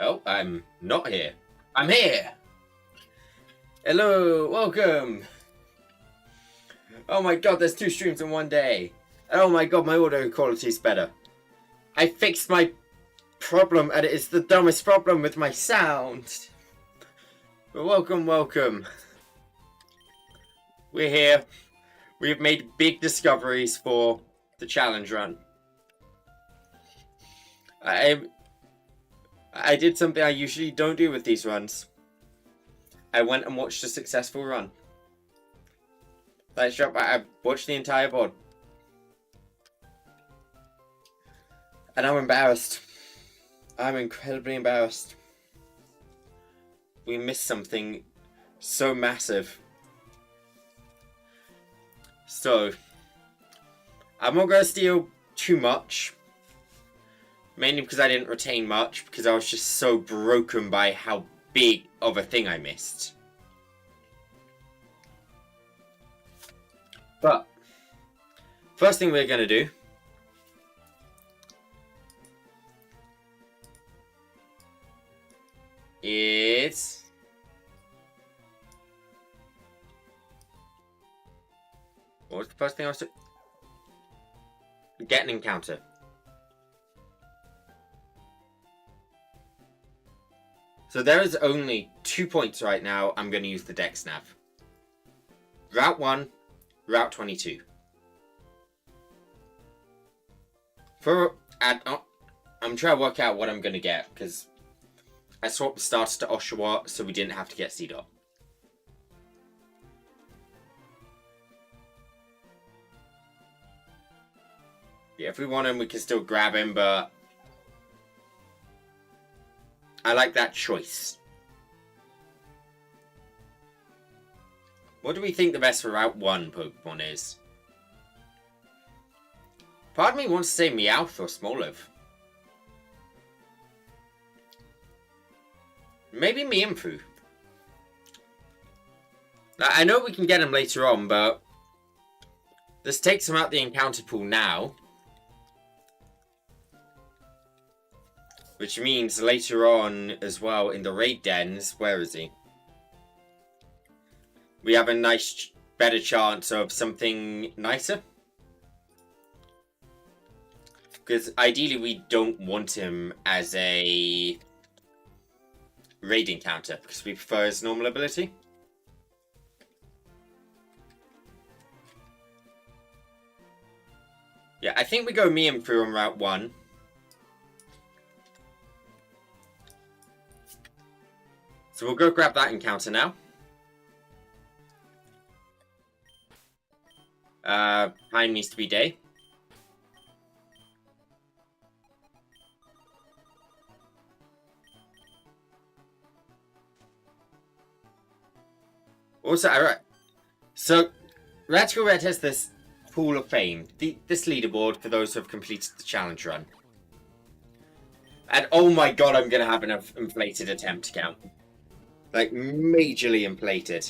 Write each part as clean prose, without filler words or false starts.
Oh, I'm not here. I'm here! Hello, welcome! Oh my god, there's 2 streams in one day. Oh my god, my audio quality is better. I fixed my problem, and it is the dumbest problem with my sound. But welcome, welcome. We're here. We've made big discoveries for the challenge run. I did something I usually don't do with these runs. I went and watched a successful run. Let's drop. I watched the entire board. And I'm embarrassed. I'm incredibly embarrassed. We missed something so massive. So, I'm not going to steal too much. Mainly because I didn't retain much, because I was just so broken by how big of a thing I missed. But, first thing we're going to do is what was the first thing I was doing? Get an encounter. So there is only 2 points right now. I'm going to use the Dex Nav. Route 1, Route 22. I'm trying to work out what I'm going to get, because I swapped the starter to Oshawa, so we didn't have to get C-Dot. Yeah, if we want him, we can still grab him, but I like that choice. What do we think the best for Route 1 Pokemon is? Part of me wants to say Meowth or Smoliv. Maybe Mienfoo. I know we can get him later on, but this takes him out the encounter pool now. Which means later on as well in the raid dens, where is he? We have a nice, better chance of something nicer. Because ideally we don't want him as a raid encounter, because we prefer his normal ability. Yeah, I think we go Mienfoo on Route 1. So we'll go grab that encounter now. Time needs to be day. Also, alright. So, Radical Red has this Pool of Fame. This leaderboard for those who have completed the challenge run. And oh my god, I'm gonna have an inflated attempt count. Like, majorly inflated.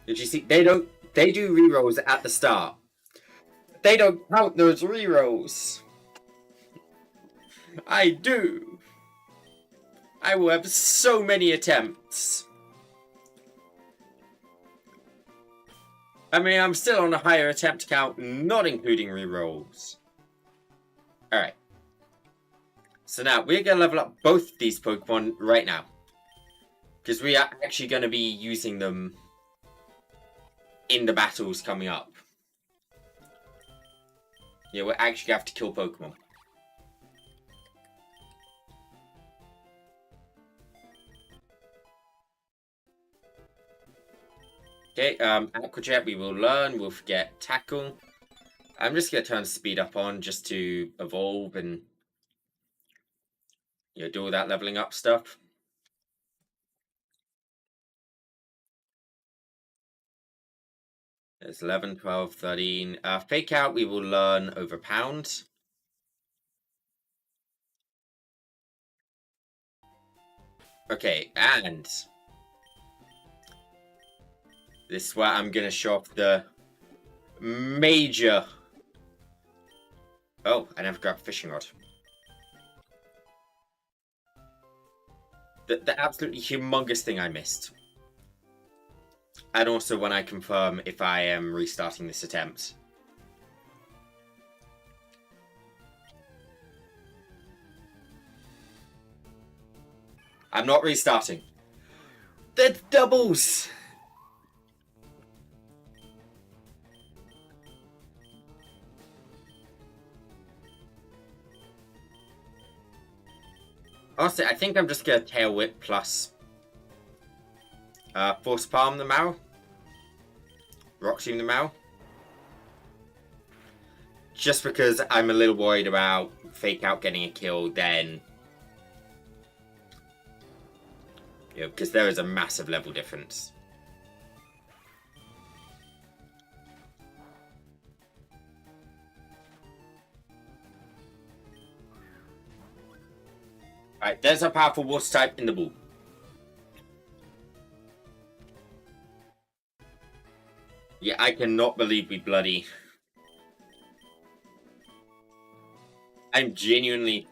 Did you see? They do rerolls at the start. They don't count those rerolls. I do. I will have so many attempts. I mean, I'm still on a higher attempt count, not including rerolls. Alright. So now, we're going to level up both these Pokemon right now. Because we are actually going to be using them in the battles coming up. Yeah, we're actually going to have to kill Pokemon. Okay, Aqua Jet we will learn. We'll forget Tackle. I'm just going to turn Speed Up on just to evolve and do all that leveling up stuff. There's 11, 12, 13. Fake Out we will learn over Pound. Okay, and this is where I'm going to show off the major... Oh, I never grabbed a fishing rod. The absolutely humongous thing I missed. And also when I confirm if I am restarting this attempt. I'm not restarting. They're doubles! Honestly, I think I'm just gonna Tail Whip plus Force Palm the Mao. Rock Tomb the Mao. Just because I'm a little worried about Fake Out getting a kill, then... You know, because there is a massive level difference. Alright, there's a powerful Water type in the ball. Yeah, I cannot believe we bloody... I'm genuinely...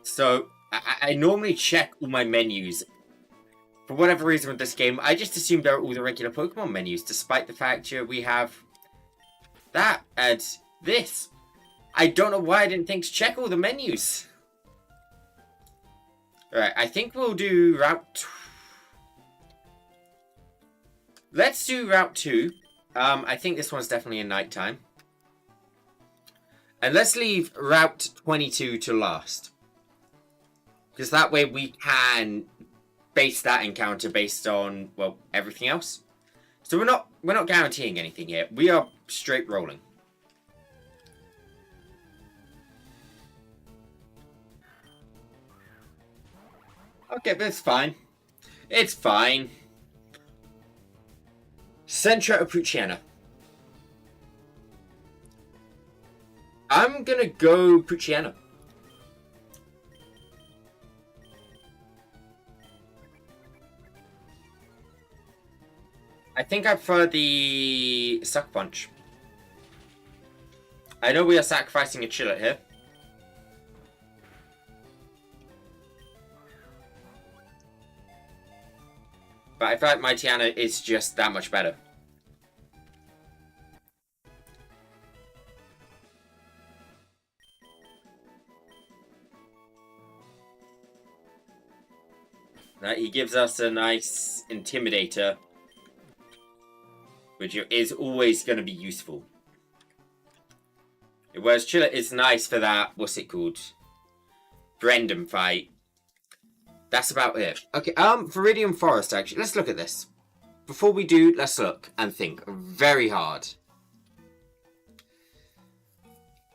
So, I normally check all my menus. For whatever reason with this game, I just assumed they're all the regular Pokemon menus, despite the fact that we have that and this. I don't know why I didn't think to check all the menus. Alright, I think we'll do Route... Let's do Route 2. I think this one's definitely in nighttime. And let's leave Route 22 to last. Because that way we can base that encounter based on, well, everything else. So we're not guaranteeing anything here. We are straight rolling. Okay, but it's fine. It's fine. Centra or Puchiana? I'm gonna go Puchiana. I think I prefer the Sucker Punch. I know we are sacrificing a Chillet here. But I feel like my Tiana is just that much better. He gives us a nice Intimidator, which is always going to be useful. Whereas Chillet is nice for that, what's it called? Brendan fight. That's about it. Okay, Viridian Forest, actually. Let's look at this. Before we do, let's look and think very hard.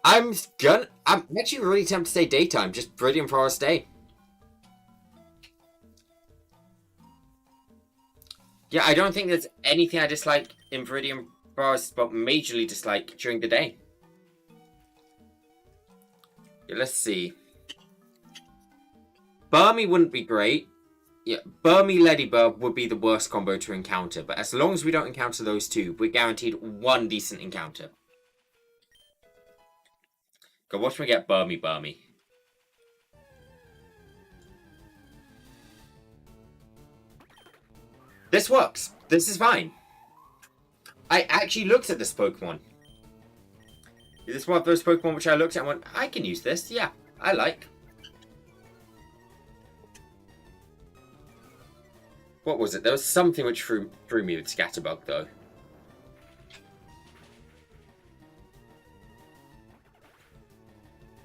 I'm actually really tempted to say daytime, just Viridian Forest day. Yeah, I don't think there's anything I dislike in Viridian Forest, but majorly dislike during the day. Yeah, let's see. Burmy wouldn't be great. Yeah, Burmy Ladybird would be the worst combo to encounter, but as long as we don't encounter those two, we're guaranteed one decent encounter. God, watch me get Burmy. This works. This is fine. I actually looked at this Pokemon. Is this one of those Pokemon which I looked at and went, I can use this. Yeah, I like. What was it? There was something which threw me with Scatterbug, though.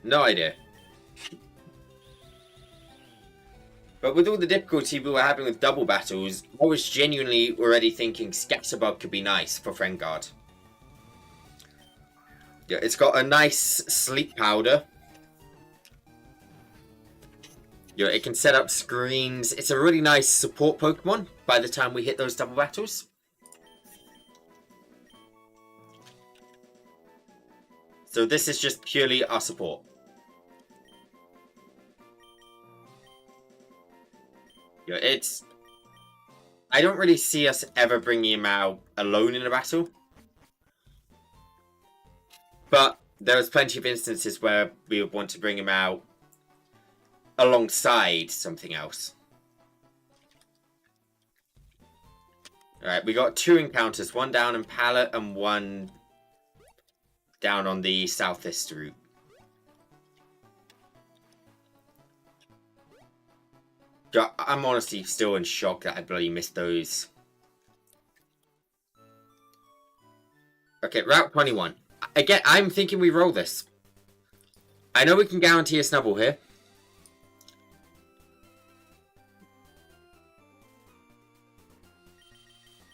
No idea. But with all the difficulty we were having with double battles, I was genuinely already thinking Scatterbug could be nice for Friend Guard. Yeah, it's got a nice sleep powder. Yeah, it can set up screens. It's a really nice support Pokemon by the time we hit those double battles. So this is just purely our support. Yeah, it's... I don't really see us ever bringing him out alone in a battle. But there's plenty of instances where we would want to bring him out alongside something else. Alright, we got 2 encounters. One down in Pallet and one down on the southeast route. God, I'm honestly still in shock that I bloody missed those. Okay, Route 21. Again, I'm thinking we roll this. I know we can guarantee a snubble here.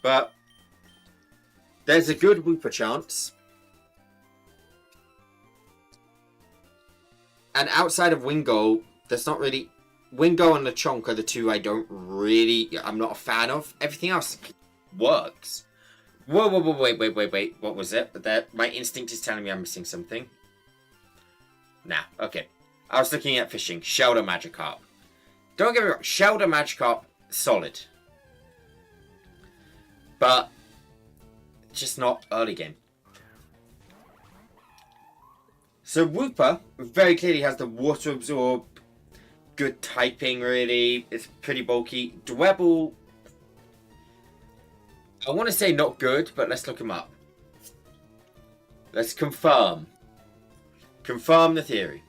But there's a good Wooper chance. And outside of Wingo, there's not really... Wingo and Lechonk are the two I'm not a fan of. Everything else works. Whoa, wait. What was it? My instinct is telling me I'm missing something. Nah, okay. I was looking at fishing. Shelter Magikarp. Don't get me wrong. Shelter Magikarp, solid. But just not early game. So Wooper very clearly has the Water Absorb, good typing really, it's pretty bulky. Dwebble, I want to say not good, but let's look him up. Let's confirm. Confirm the theory.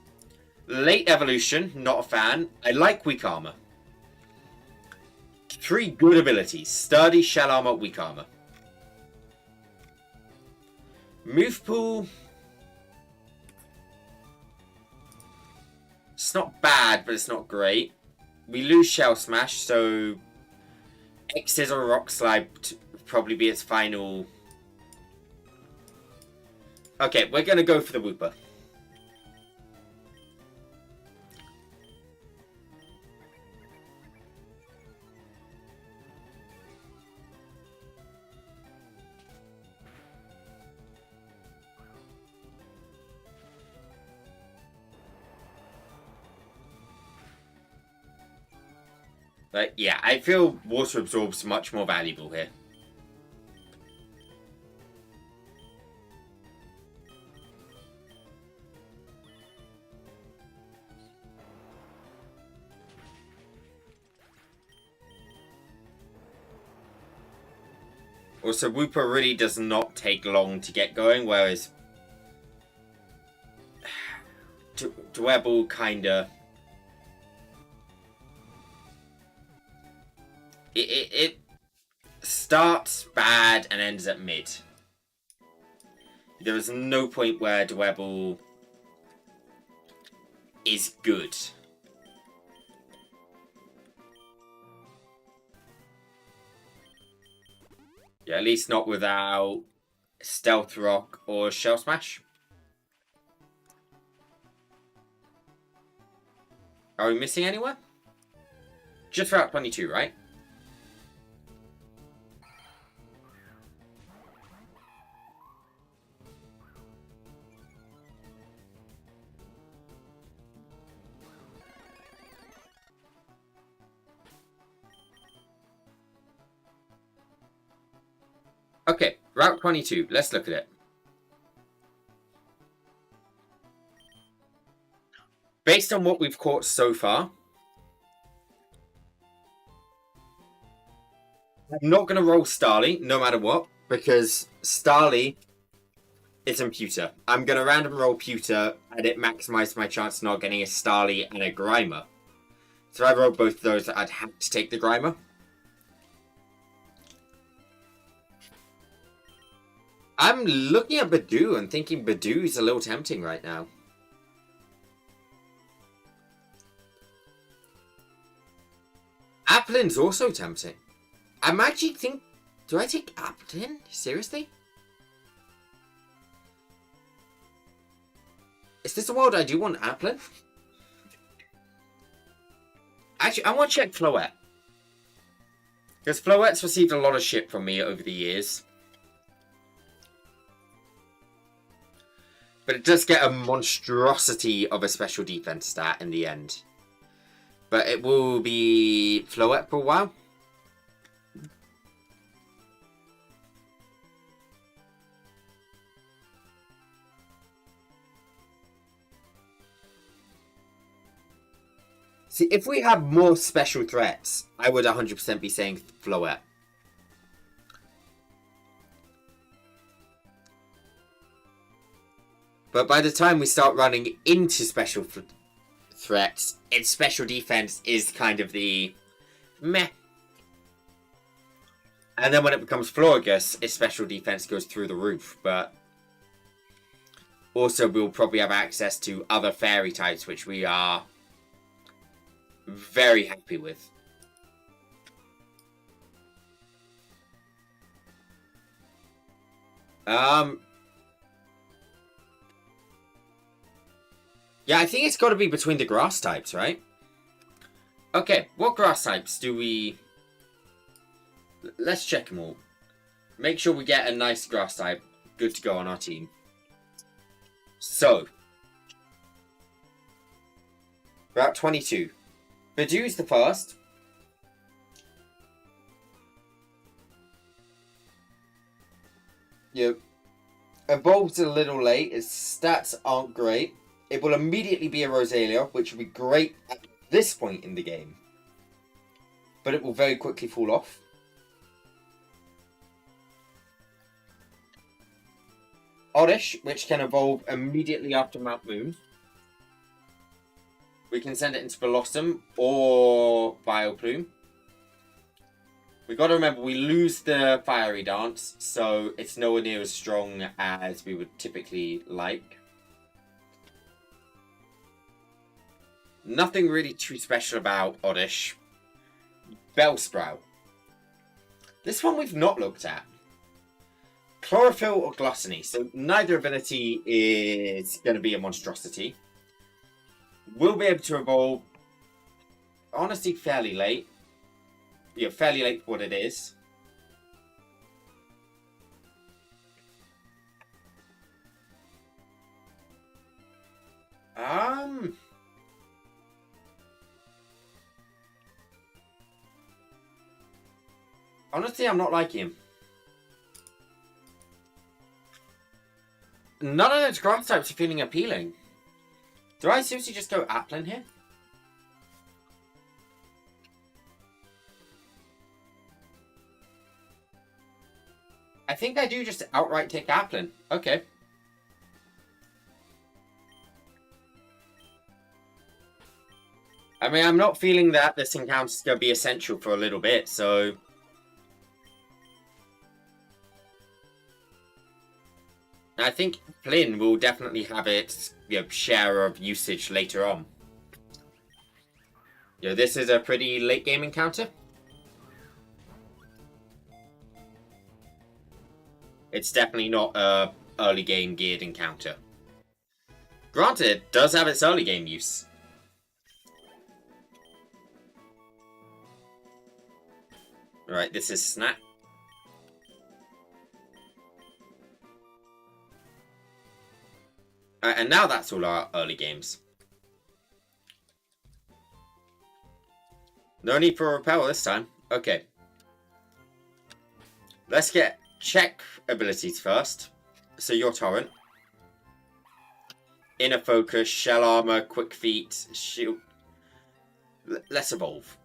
Late evolution, not a fan. I like weak armor. 3 good abilities. Sturdy, shell armor, weak armor. Move pool. It's not bad, but it's not great. We lose Shell Smash, so X's or Rock Slide would probably be its final. Okay, we're going to go for the Wooper. But yeah, I feel Water Absorb's much more valuable here. Also, Wooper really does not take long to get going, whereas Dwebble kinda... It starts bad and ends at mid. There is no point where Dwebble is good. Yeah, at least not without Stealth Rock or Shell Smash. Are we missing anyone? Just Route 22, right? Okay, Route 22. Let's look at it. Based on what we've caught so far, I'm not going to roll Starly, no matter what, because Starly is in Pewter. I'm going to random roll Pewter, and it maximizes my chance of not getting a Starly and a Grimer. So if I roll both of those, I'd have to take the Grimer. I'm looking at Badoo and thinking Badoo's a little tempting right now. Applin's also tempting. I'm actually think... Do I take Applin? Seriously? Is this a world I do want Applin? Actually, I want to check Floette. Because Floette's received a lot of shit from me over the years. But it does get a monstrosity of a special defense stat in the end. But it will be Floette for a while. See, if we have more special threats, I would 100% be saying Floette. But by the time we start running into special threats, its special defense is kind of the meh. And then when it becomes Florigus, its special defense goes through the roof. But also, we'll probably have access to other fairy types, which we are very happy with. Yeah, I think it's got to be between the grass types, right? Okay, what grass types do we... Let's check them all. Make sure we get a nice grass type good to go on our team. So, we're at 22. Badoo's the first. Yep. Evolves a little late. Its stats aren't great. It will immediately be a Rosalia, which will be great at this point in the game. But it will very quickly fall off. Oddish, which can evolve immediately after Mount Moon. We can send it into Blossom or Vileplume. We got to remember we lose the Fiery Dance, so it's nowhere near as strong as we would typically like. Nothing really too special about Oddish. Bellsprout. This one we've not looked at. Chlorophyll or Gluttony. So neither ability is going to be a monstrosity. We'll be able to evolve, honestly, fairly late. Yeah, fairly late for what it is. Honestly, I'm not liking him. None of those grass types are feeling appealing. Do I seriously just go Applin here? I think I do just outright take Applin. Okay. I mean, I'm not feeling that this encounter is going to be essential for a little bit, so... I think Flynn will definitely have its share of usage later on. This is a pretty late game encounter. It's definitely not a early game geared encounter. Granted, it does have its early game use. Alright, this is Snap. And now that's all our early games. No need for a repel this time. Okay. Let's check abilities first. So your Torrent. Inner Focus, Shell Armor, Quick Feet, Shield. Let's evolve.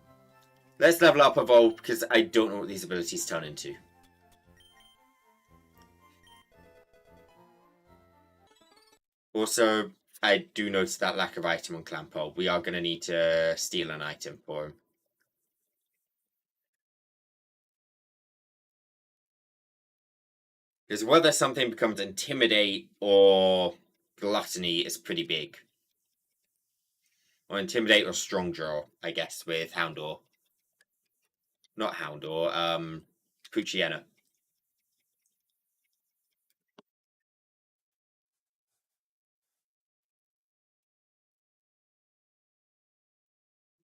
Let's level up Evolve because I don't know what these abilities turn into. Also, I do notice that lack of item on Clampo. We are going to need to steal an item for him. Because whether something becomes Intimidate or Gluttony is pretty big. Or Intimidate or Strong Draw, I guess, with Houndour. Not Houndour, Puchiena.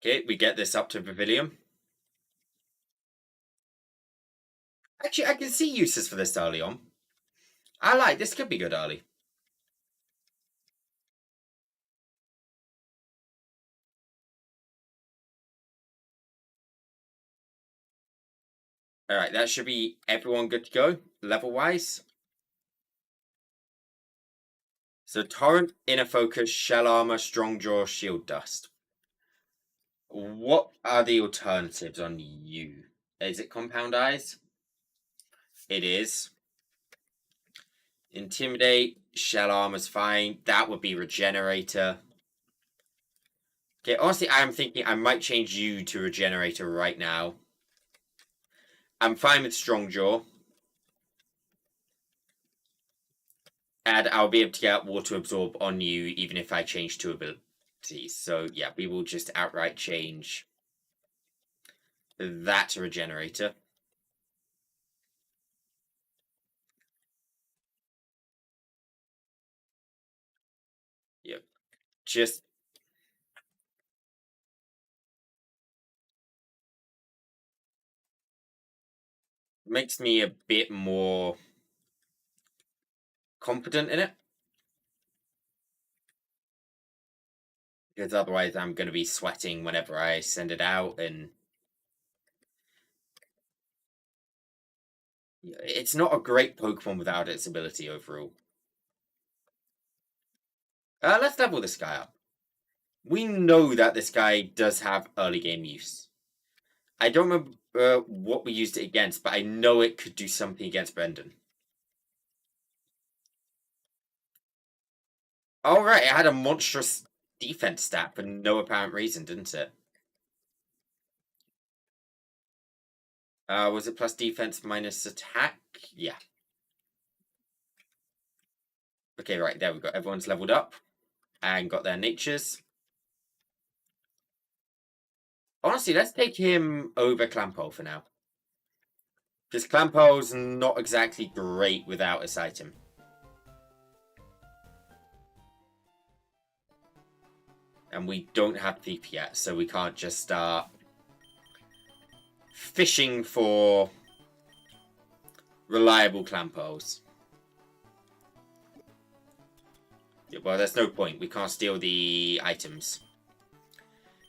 Okay, we get this up to Pavilion. Actually, I can see uses for this early on. I like this. Could be good early. Alright, that should be everyone good to go, level-wise. So Torrent, Inner Focus, Shell Armor, Strong Jaw, Shield Dust. What are the alternatives on you? Is it Compound Eyes? It is. Intimidate, Shell Armor's fine. That would be Regenerator. Okay, honestly, I'm thinking I might change you to Regenerator right now. I'm fine with Strong Jaw. And I'll be able to get Water Absorb on you even if I change 2 abilities. So yeah, we will just outright change that to Regenerator. Yep. Just makes me a bit more confident in it. Because otherwise I'm going to be sweating whenever I send it out, and it's not a great Pokemon without its ability overall. Let's level this guy up. We know that this guy does have early game use. I don't remember what we used it against, but I know it could do something against Brendan. Alright, it had a monstrous defense stat for no apparent reason, didn't it? Was it plus defense minus attack? Yeah. Okay, right, there we go. Everyone's leveled up and got their natures. Honestly, let's take him over Clampo for now. Because Clampo's not exactly great without this item. And we don't have Thief yet, so we can't just start fishing for reliable Clampos. Yeah, well, there's no point. We can't steal the items.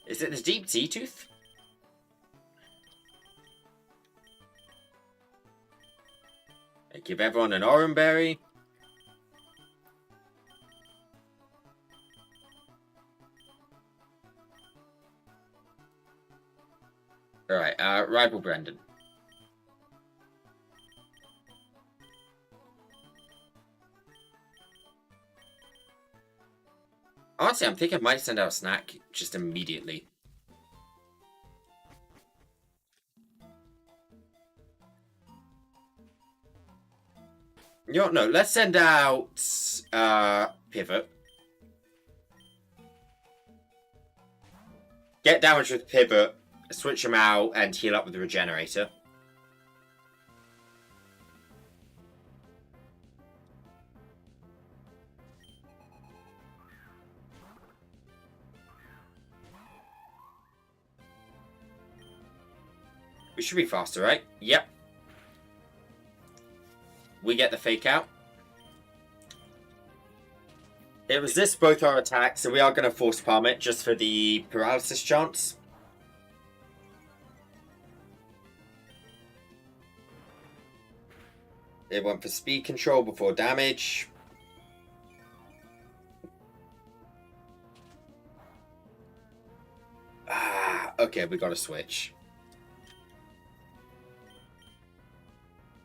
Is it the Deep Sea Tooth? I give everyone an Oran Berry. Alright, rival Brendan. Honestly, I'm thinking I might send out a snack just immediately. You know, no, let's send out Pivot. Get damage with Pivot, switch him out, and heal up with the Regenerator. We should be faster, right? Yep. We get the fake out. It resists both our attacks, so we are going to force palm it just for the paralysis chance. It went for speed control before damage. Okay, we got to switch.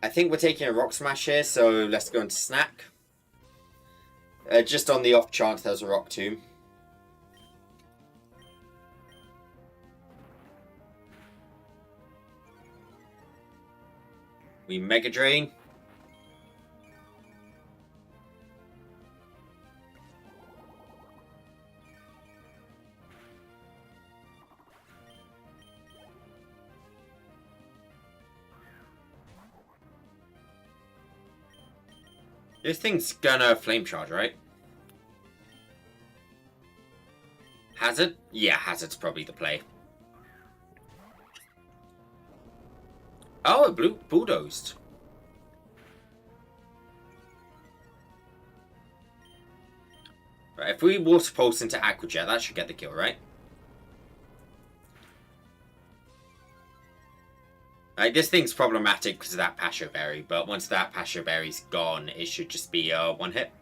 I think we're taking a Rock Smash here, so let's go into Snack. Just on the off chance there's a Rock Tomb. We Mega Drain. This thing's gonna Flame Charge, right? Hazard? Yeah, Hazard's probably the play. Oh, it bulldozed. Right, if we Water Pulse into Aqua Jet, that should get the kill, right? Like, this thing's problematic because of that Pasho Berry, but once that Pasho Berry's gone, it should just be a one hit.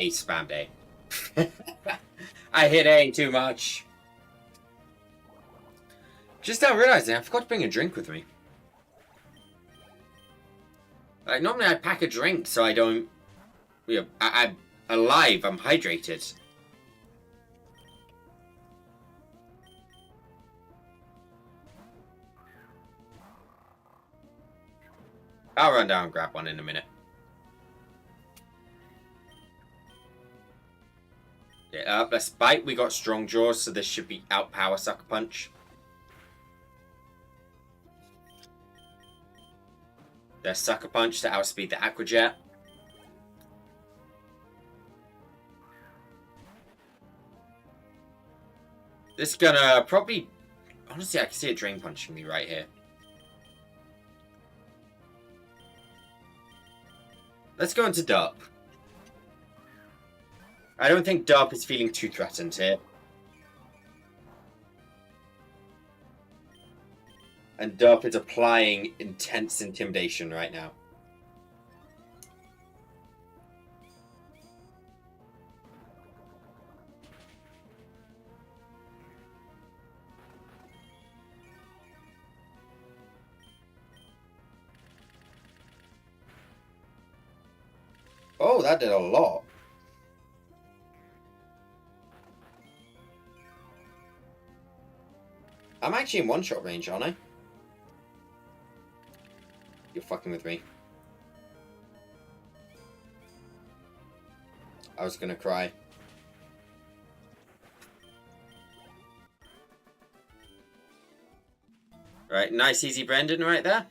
A, spammed A. I hit A too much. Just now realizing I forgot to bring a drink with me. Like, normally I pack a drink so I don't... You know, I'm alive, I'm hydrated. I'll run down and grab one in a minute. Yeah, let's bite. We got strong jaws, so this should be outpower Sucker Punch. There's Sucker Punch to outspeed the Aqua Jet. This is gonna probably... Honestly, I can see it Drain Punching me right here. Let's go into Dup. I don't think Dup is feeling too threatened here. And Dup is applying intense intimidation right now. Oh, that did a lot. I'm actually in one-shot range, aren't I? You're fucking with me. I was gonna cry. Right, nice easy Brendan right there.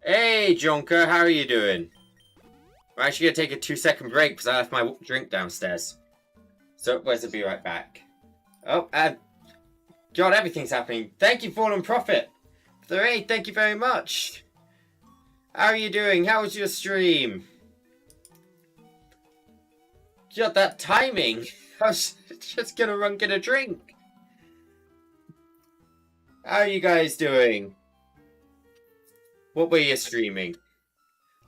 Hey, Jonker, how are you doing? We're actually gonna take a 2-second break because I left my drink downstairs. So, where's the be right back? Oh, God, everything's happening. Thank you, Fallen Prophet. For the raid, thank you very much. How are you doing? How was your stream? God, that timing. I was just gonna run get a drink. How are you guys doing? What were you streaming?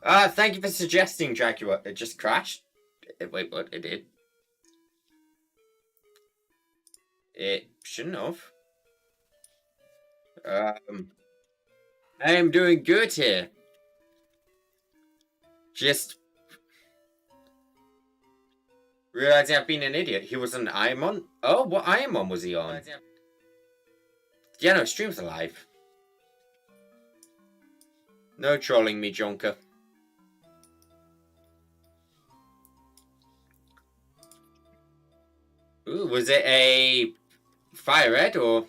Thank you for suggesting, Jaguar. It just crashed? Wait, what? It did? It shouldn't have. I am doing good here. Just realizing I've been an idiot. He was on Ironmon? Oh, what Ironmon was he on? Yeah, no, stream's alive. No trolling me, Jonker. Ooh, was it a Fire Red or...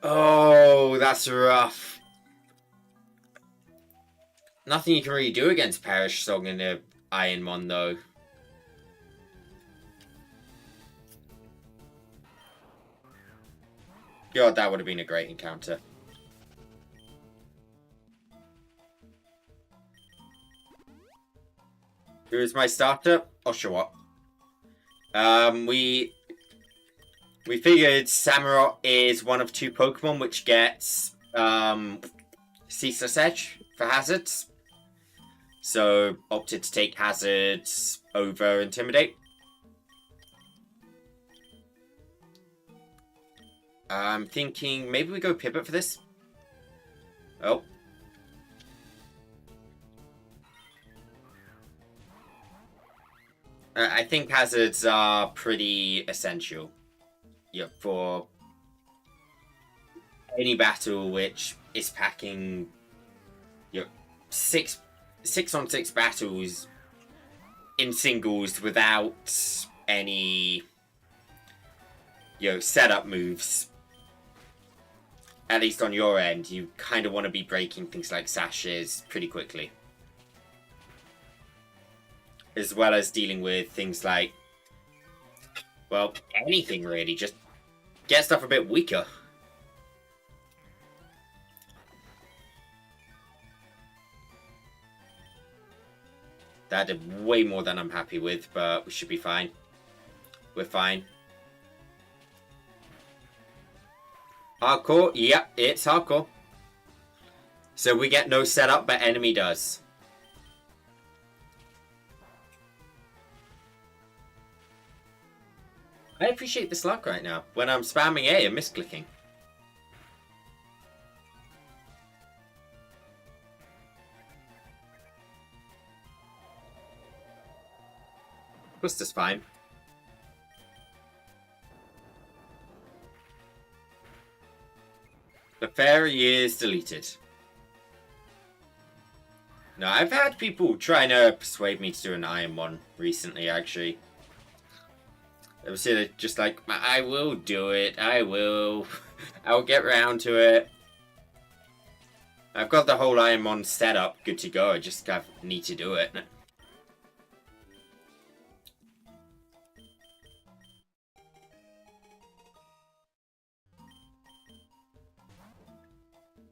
Oh, that's rough. Nothing you can really do against Perish Song in the Ironmon, though. God, that would have been a great encounter. Who's my starter? Oshawott. We figured Samurott is one of 2 Pokemon which gets Ceaseless Edge for hazards. So opted to take hazards over Intimidate. I'm thinking maybe we go Pivot for this. Oh. I think hazards are pretty essential. Yeah, for any battle which is packing, you know, 6-on-6 battles in singles without any, you know, setup moves. At least on your end, you kind of want to be breaking things like sashes pretty quickly. As well as dealing with things like, well, anything really, just get stuff a bit weaker. That did way more than I'm happy with, but we should be fine. We're fine. Hardcore? Yep, it's hardcore. So we get no setup, but enemy does. I appreciate this luck right now. When I'm spamming A and misclicking. Buster's fine. The fairy is deleted. No, I've had people trying to persuade me to do an Iron one recently, actually. They were just like, I will do it, I will. I'll get round to it. I've got the whole Iron Mon set up, good to go, I just need to do it.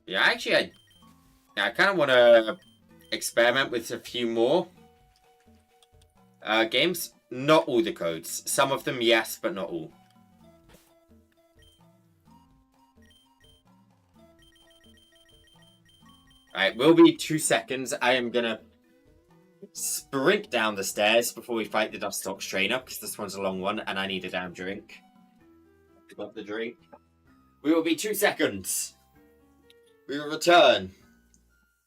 Yeah, actually, I kind of want to experiment with a few more games. Not all the codes. Some of them, yes, but not all. Alright, will be 2 seconds. I am gonna sprint down the stairs before we fight the Dusclops trainer, because this one's a long one, and I need a damn drink. Got the drink. We will be 2 seconds. We will return.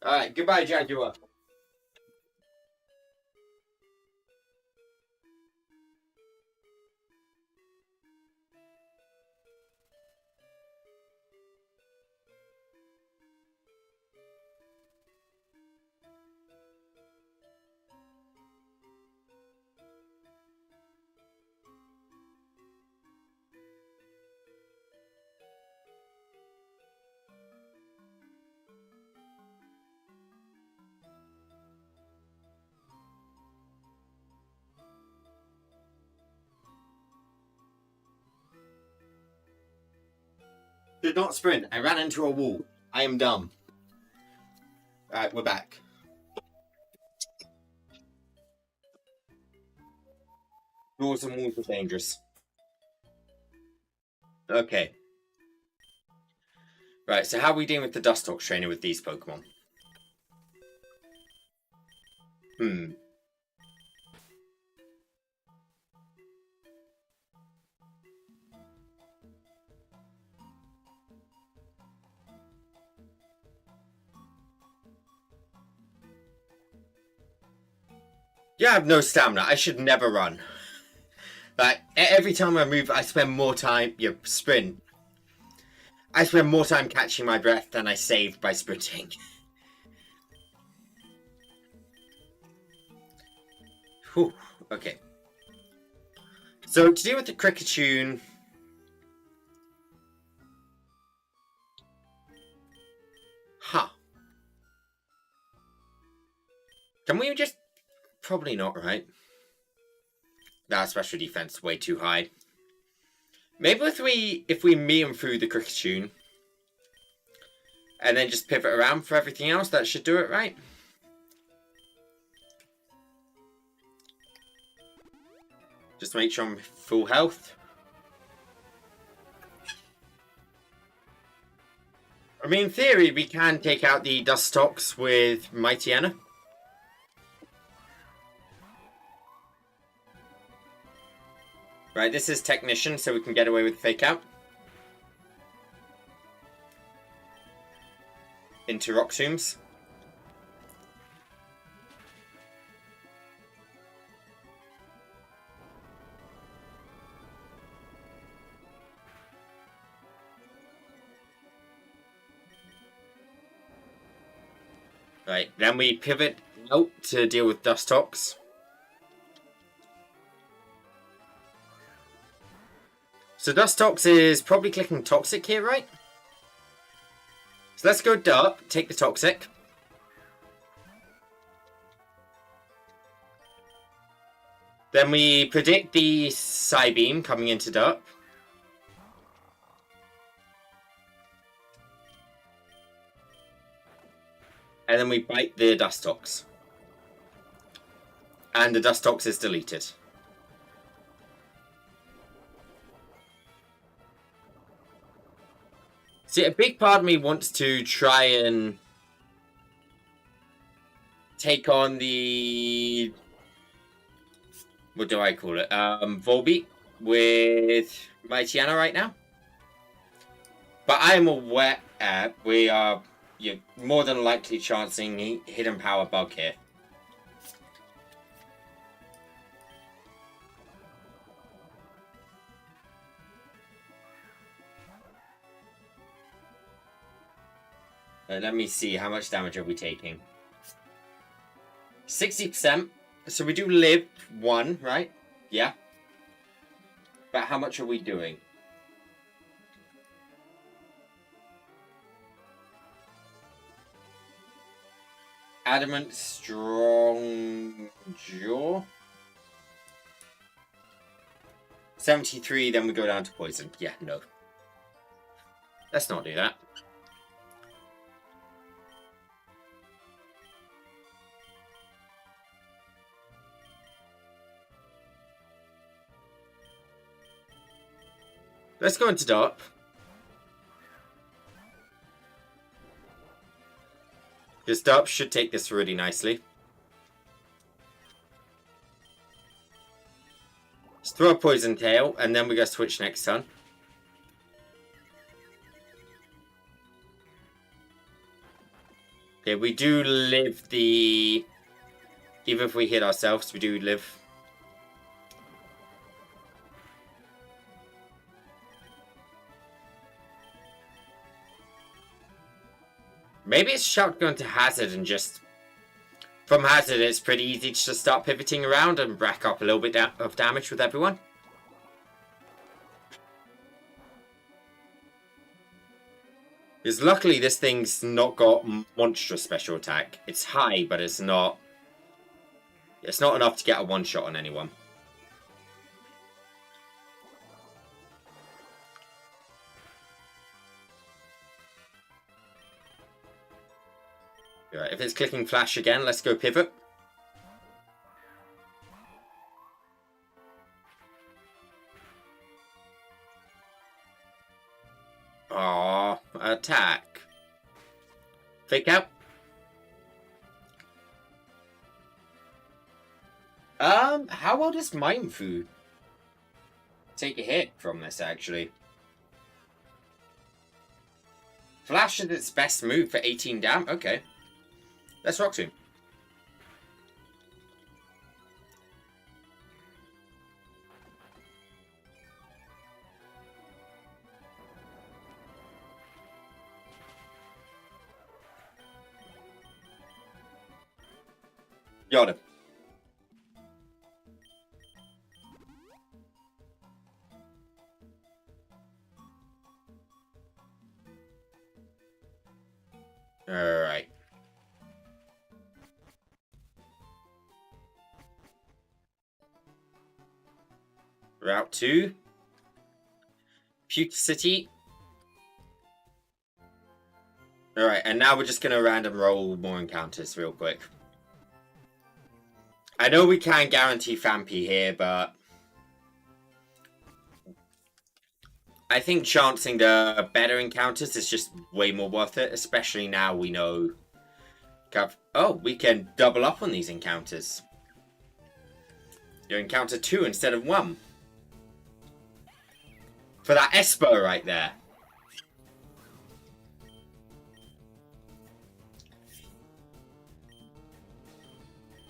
Alright, goodbye, Jaguar. Did not sprint. I ran into a wall. I am dumb. Alright, we're back. Doors and walls are dangerous. Okay. Right, so how are we dealing with the Dusclops trainer with these Pokemon? Yeah, I have no stamina. I should never run. Like, every time I move, I spend more time... sprint. I spend more time catching my breath than I save by sprinting. Whew, okay. So, to deal with the Cricketune... Huh. Can we just... Probably not, right? That special defense way too high. Maybe if we meet through the Cricketune and then just pivot around for everything else, that should do it, right? Just make sure I'm full health. I mean, in theory, we can take out the Dusclops with Mightyena. Right, this is Technician, so we can get away with Fake Out. Into Rock Tombs. Right, then we pivot out to deal with Dusclops. So Dusclops is probably clicking Toxic here, right? So let's go Dark, take the Toxic. Then we predict the Psybeam coming into Dark. And then we bite the Dusclops. And the Dusclops is deleted. See, a big part of me wants to try and take on the... What do I call it? Volbeat with Mightyena right now. But I am aware we are more than likely chancing Hidden Power Bug here. Let me see, how much damage are we taking? 60%. So we do live 1, right? Yeah. But how much are we doing? Adamant, strong jaw. 73, then we go down to poison. Yeah, no. Let's not do that. Let's go into Dark. Because Dark should take this really nicely. Let's throw a Poison Tail, and then we go switch next turn. Okay, we do live the... Even if we hit ourselves, we do live. Maybe it's shout going to Hazard and just... From Hazard, it's pretty easy to just start pivoting around and rack up a little bit of damage with everyone. Because luckily this thing's not got monstrous special attack. It's high, but it's not... It's not enough to get a one-shot on anyone. Right, if it's clicking flash again, let's go pivot. Aww, attack. Fake out. How well does Mindfu take a hit from this, actually? Flash is its best move for 18 damage. Okay. Let's rock soon. Got him. Alright. Route 2. Puke City. Alright, and now we're just going to random roll more encounters real quick. I know we can't guarantee Fampi here, but... I think chancing the better encounters is just way more worth it, especially now we know... Oh, we can double up on these encounters. You encounter 2 instead of 1. For that Esper right there.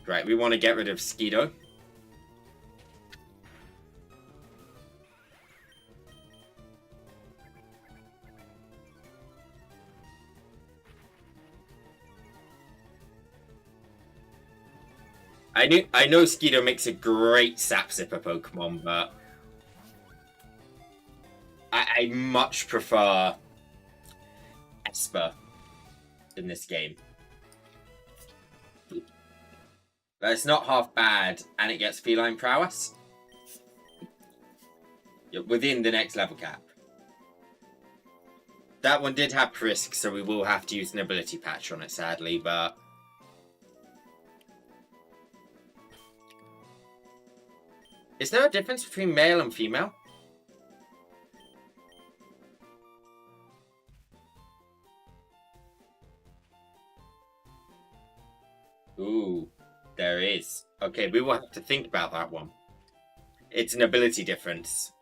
Right, we want to get rid of Skeeto. I know Skeeto makes a great Sap Zipper Pokemon, but I much prefer Esper in this game. But it's not half bad, and it gets Feline Prowess. You're within the next level cap. That one did have Prisk, so we will have to use an ability patch on it, sadly, but... Is there a difference between male and female? Okay, we will have to think about that one. It's an ability difference.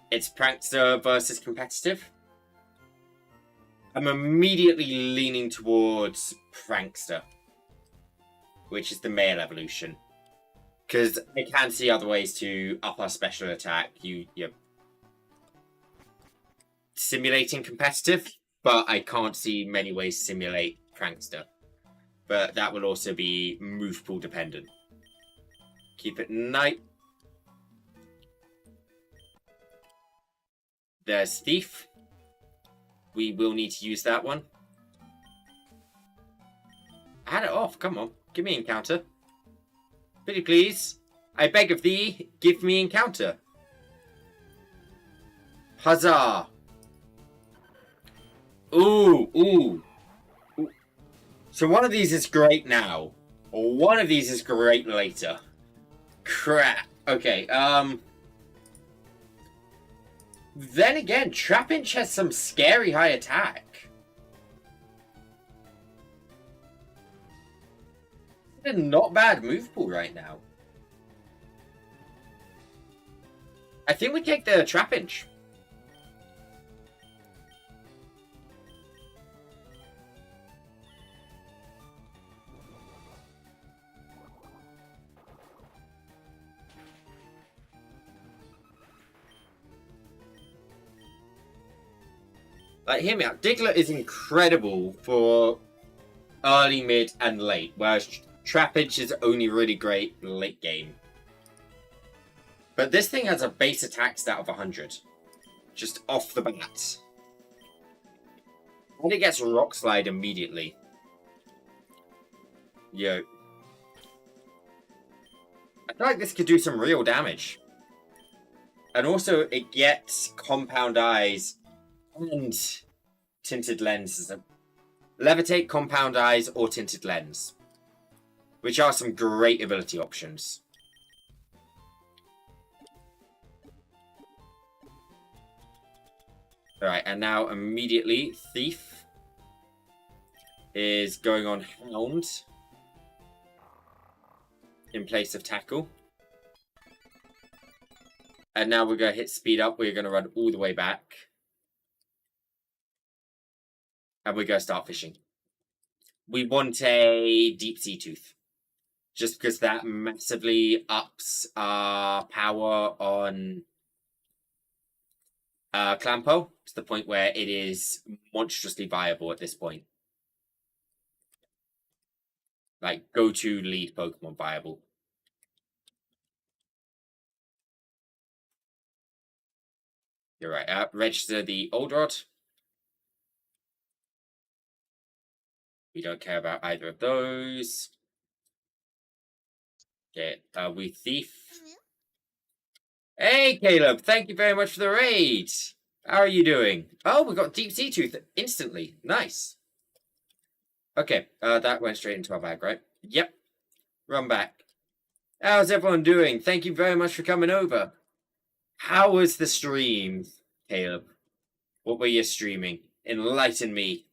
It's Prankster versus competitive. I'm immediately leaning towards Prankster, which is the male evolution. Because I can see other ways to up our special attack. You're simulating competitive, but I can't see many ways to simulate Prankster. But that will also be move pool dependent. Keep it night. There's Thief. We will need to use that one. Add it off, come on. Give me encounter. Pretty please. I beg of thee, give me encounter. Huzzah! Ooh, ooh. So one of these is great now. Or one of these is great later. Crap. Okay, then again, Trapinch has some scary high attack. Not bad move pool right now. I think we take the Trapinch. Like, hear me out. Diglett is incredible for early, mid, and late, whereas Trapinch is only really great late game. But this thing has a base attack stat of 100. Just off the bat. And it gets Rock Slide immediately. Yo. I feel like this could do some real damage. And also, it gets Compound Eyes and Tinted Lens. Levitate, Compound Eyes, or Tinted Lens. Which are some great ability options. Alright, and now immediately, Thief is going on Hound in place of Tackle. And now we're going to hit Speed Up. We're going to run all the way back. And we're going to start fishing. We want a Deep Sea Tooth. Just because that massively ups our power on Clampo to the point where it is monstrously viable at this point. Like, go-to lead Pokemon viable. You're right. Register the Old Rod. We don't care about either of those. Okay, we Thief. Hey, Caleb! Thank you very much for the raid! How are you doing? Oh, we got Deep Sea Tooth instantly. Nice. Okay, that went straight into our bag, right? Yep. Run back. How's everyone doing? Thank you very much for coming over. How was the stream, Caleb? What were you streaming? Enlighten me.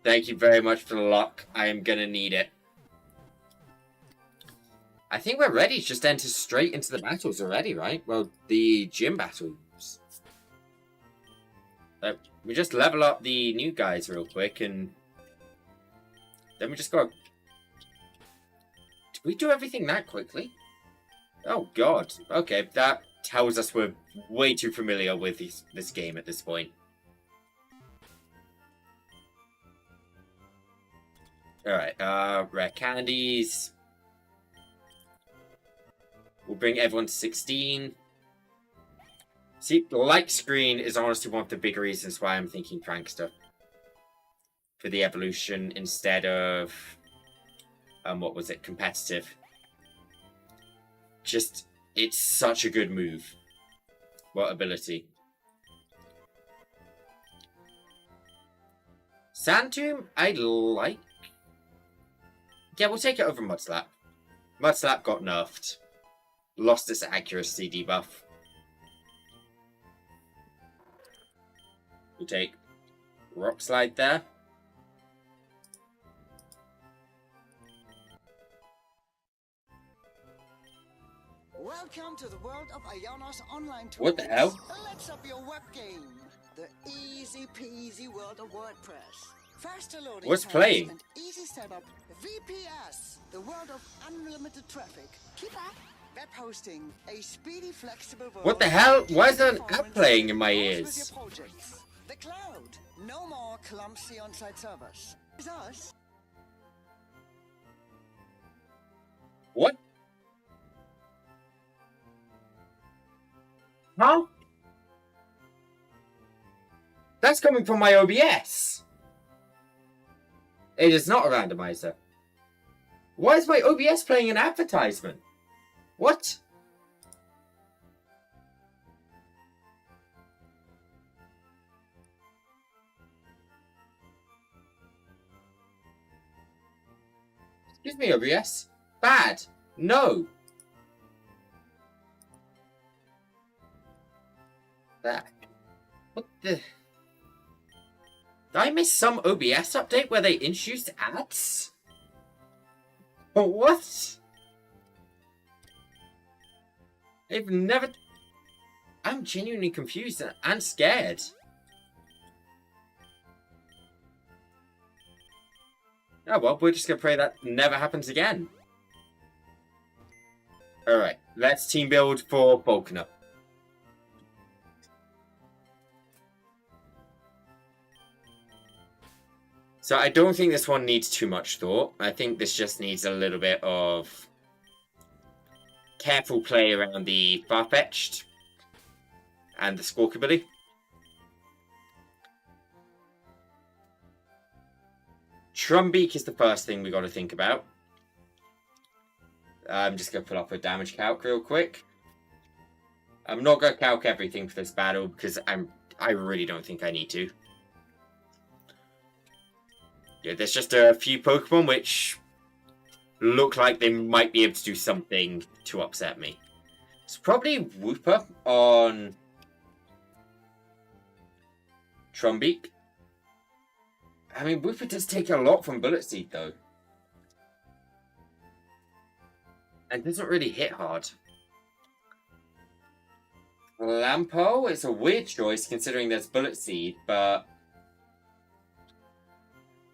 Thank you very much for the luck. I am gonna need it. I think we're ready to just enter straight into the battles already, right? Well, the gym battles. We just level up the new guys real quick, and then we just go. Did we do everything that quickly? Oh, God. Okay, that tells us we're way too familiar with this game at this point. Alright, rare candies. We'll bring everyone to 16. See, the like screen is honestly one of the big reasons why I'm thinking Prankster. For the evolution instead of, what was it, competitive. Just, it's such a good move. What ability? Sand Tomb, I like. Yeah, we'll take it over Mudslap. Mudslap got nerfed. Lost its accuracy debuff. We'll take Rock Slide there. Welcome to the world of Iona's online tools. What the hell? Let's up your web game. The easy peasy world of WordPress. Faster loading What's times playing? and easy setup. VPS, the world of unlimited traffic. Keep up. Web hosting, a speedy, flexible world. What the hell? Why is there an app playing in my ears? The cloud, no more clumsy on-site servers. It's us. What? Huh? That's coming from my OBS. It is not a randomizer. Why is my OBS playing an advertisement? What? Excuse me, OBS. Bad. No. That. What the? Did I miss some OBS update where they introduced ads? What? They've never... I'm genuinely confused and scared. Oh well, we're just gonna pray that never happens again. Alright, let's team build for Volcano. So I don't think this one needs too much thought. I think this just needs a little bit of careful play around the Farfetch'd and the Squawk ability. Trumbeak is the first thing we got to think about. I'm just going to pull up a damage calc real quick. I'm not going to calc everything for this battle because I really don't think I need to. Yeah, there's just a few Pokemon which look like they might be able to do something to upset me. It's probably Wooper on Trumbeak. I mean, Wooper does take a lot from Bullet Seed, though. And doesn't really hit hard. Lampo is a weird choice considering there's Bullet Seed, but...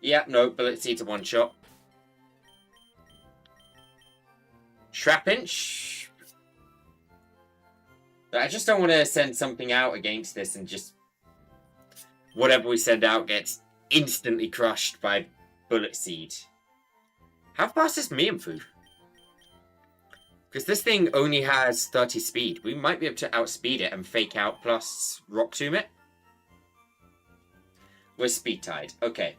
yeah, no, Bullet Seed's a one-shot. Trapinch. I just don't want to send something out against this and just... whatever we send out gets instantly crushed by Bullet Seed. How fast is Mienfoo? Because this thing only has 30 speed. We might be able to outspeed it and fake out plus Rock Tomb it. We're speed tied. Okay.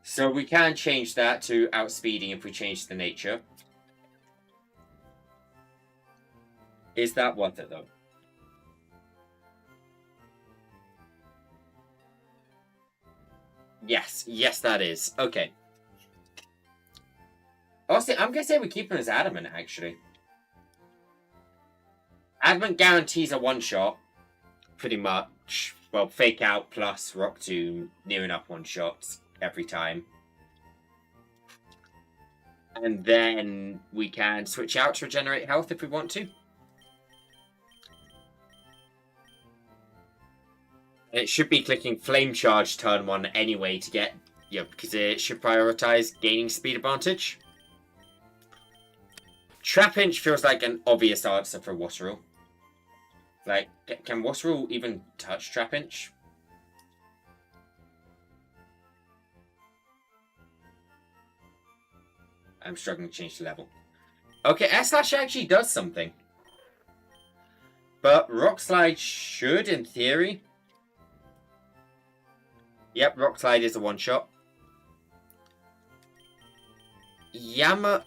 So we can change that to outspeeding if we change the nature. Is that worth it though? Yes, yes that is. Okay. Honestly, I'm gonna say we keep him as Adamant, actually. Adamant guarantees a one-shot, pretty much. Well, Fake Out plus Rock Tomb, near enough one-shots every time. And then we can switch out to regenerate health if we want to. It should be clicking Flame Charge turn 1 anyway to get... yeah, because it should prioritize gaining speed advantage. Trapinch feels like an obvious answer for Wateroo. Like, can Wateroo even touch Trapinch? I'm struggling to change the level. Okay, S-Slash actually does something. But Rock Slide should, in theory... yep, Rock Slide is a one-shot. Yama...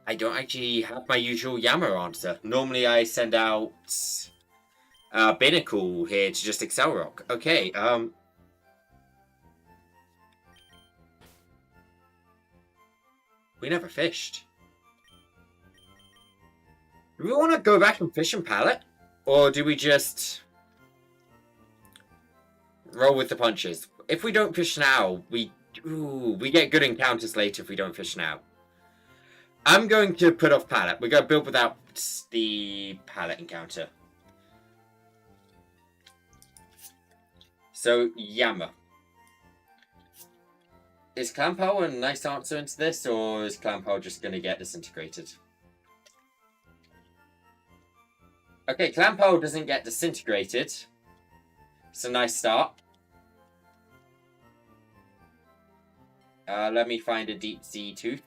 I don't actually have my usual Yama answer. Normally I send out... Binnacle here to just Excel Rock. Okay, we never fished. Do we want to go back and fish and pallet? Or do we just... roll with the punches? If we don't fish now, we get good encounters later if we don't fish now. I'm going to put off pallet. We're going to build without the pallet encounter. So, Yama. Is Clampo a nice answer into this, or is Clampo just going to get disintegrated? Okay, Clampo doesn't get disintegrated. It's a nice start. Let me find a deep sea tooth.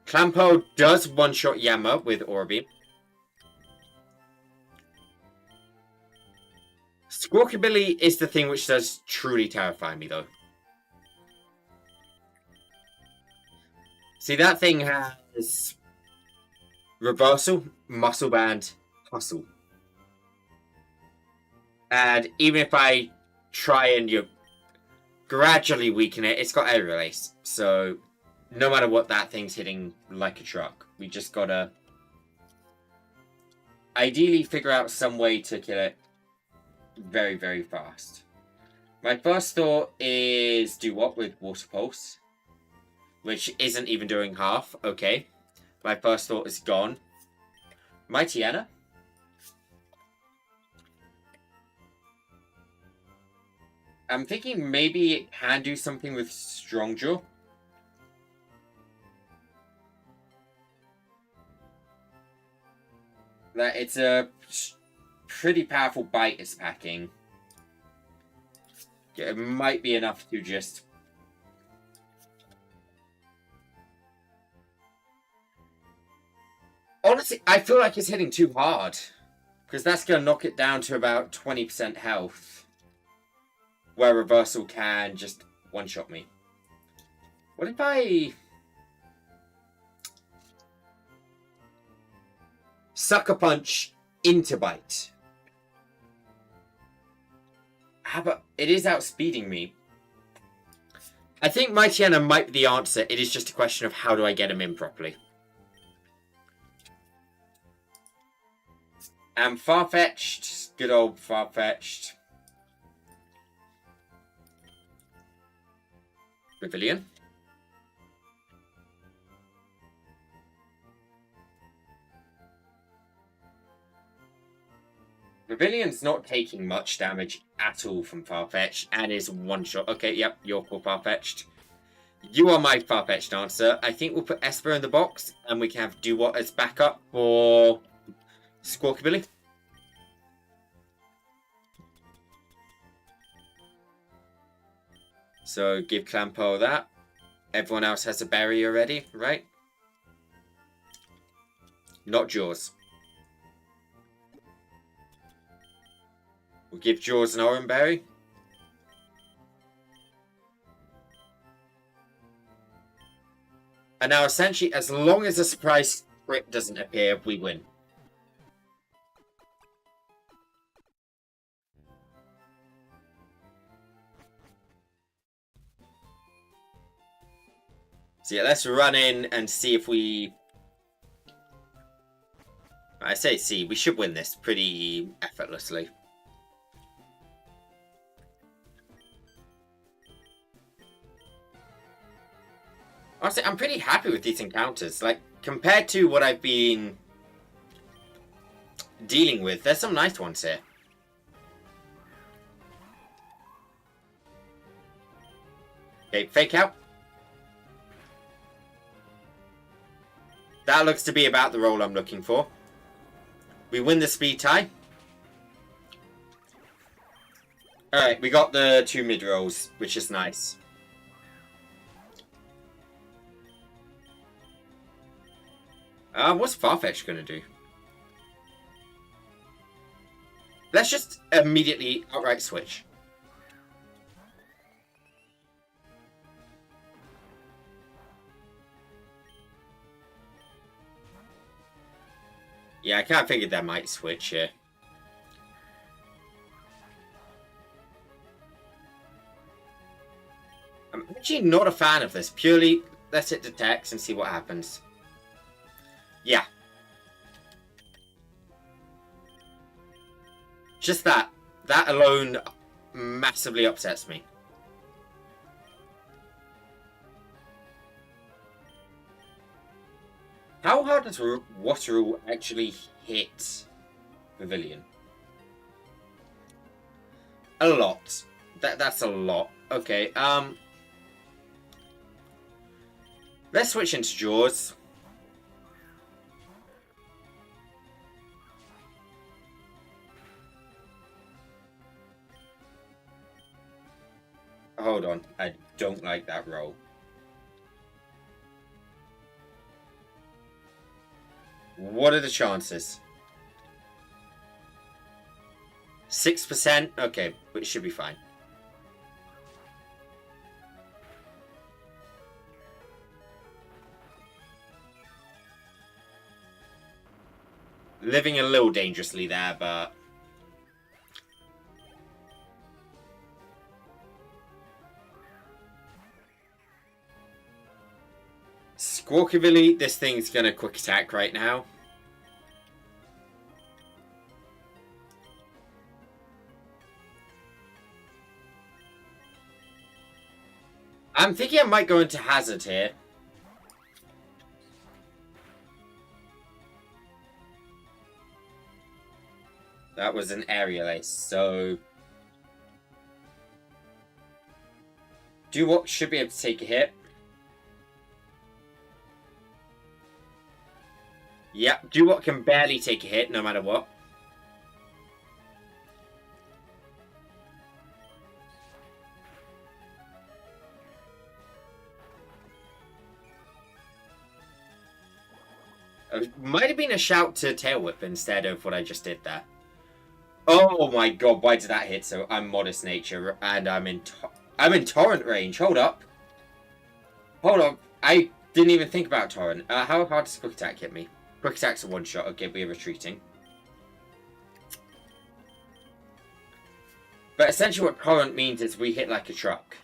Clampo does one-shot Yama with Orbeam. Squawkabilly is the thing which does truly terrify me, though. See, that thing has Reversal, Muscle Band, Hustle. And even if I try and gradually weaken it, it's got Aerial Ace. So, no matter what, that thing's hitting like a truck. We just gotta ideally figure out some way to kill it very, very fast. My first thought is do what with Water Pulse, which isn't even doing half. Okay. My first thought is gone. Mighty Anna. I'm thinking maybe it can do something with Strongjaw. That it's a pretty powerful bite it's packing. Yeah, it might be enough to just... Honestly, I feel like it's hitting too hard. Because that's going to knock it down to about 20% health. Where Reversal can just one-shot me. What if I... Sucker Punch into Bite? How about... It is outspeeding me. I think Mighty Anna might be the answer. It is just a question of how do I get him in properly. And Farfetch'd. Good old Farfetch'd. Pavilion. Pavilion's not taking much damage at all from Farfetch'd and is one shot. Okay, yep, you're for Farfetch'd. You are my Farfetch'd answer. I think we'll put Esper in the box and we can have Duwat as backup for Squawkabilly. So give Clampo that. Everyone else has a berry already, right? Not Jaws. We'll give Jaws an orange berry. And now essentially, as long as a surprise crit doesn't appear, we win. So yeah, let's run in and see if we... I say see, we should win this pretty effortlessly. Honestly, I'm pretty happy with these encounters. Like, compared to what I've been dealing with, there's some nice ones here. Okay, fake out. That looks to be about the roll I'm looking for. We win the speed tie. Alright, we got the 2 mid rolls, which is nice. What's Farfetch gonna do? Let's just immediately outright switch. Yeah, I kind of figured that might switch here. I'm actually not a fan of this. Purely, let's hit detects and see what happens. Yeah. Just that. That alone massively upsets me. How hard does Wateroo actually hit Pavilion? A lot. That's a lot. Okay, let's switch into Jaws. Hold on, I don't like that roll. What are the chances? 6%? Okay, but it should be fine. Living a little dangerously there, but... Squawkabilly, this thing's gonna quick attack right now. I'm thinking I might go into Hazard here. That was an aerial ace, so... Dewott should be able to take a hit. Yep, Dewott can barely take a hit, no matter what. It might have been a shout to Tail Whip instead of what I just did there. Oh my god, why did that hit? So I'm Modest Nature, and I'm in Torrent range. Hold up. Hold up. I didn't even think about Torrent. How hard does Quick Attack hit me? Quick Attack's a one-shot. Okay, we're retreating. But essentially what Torrent means is we hit like a truck.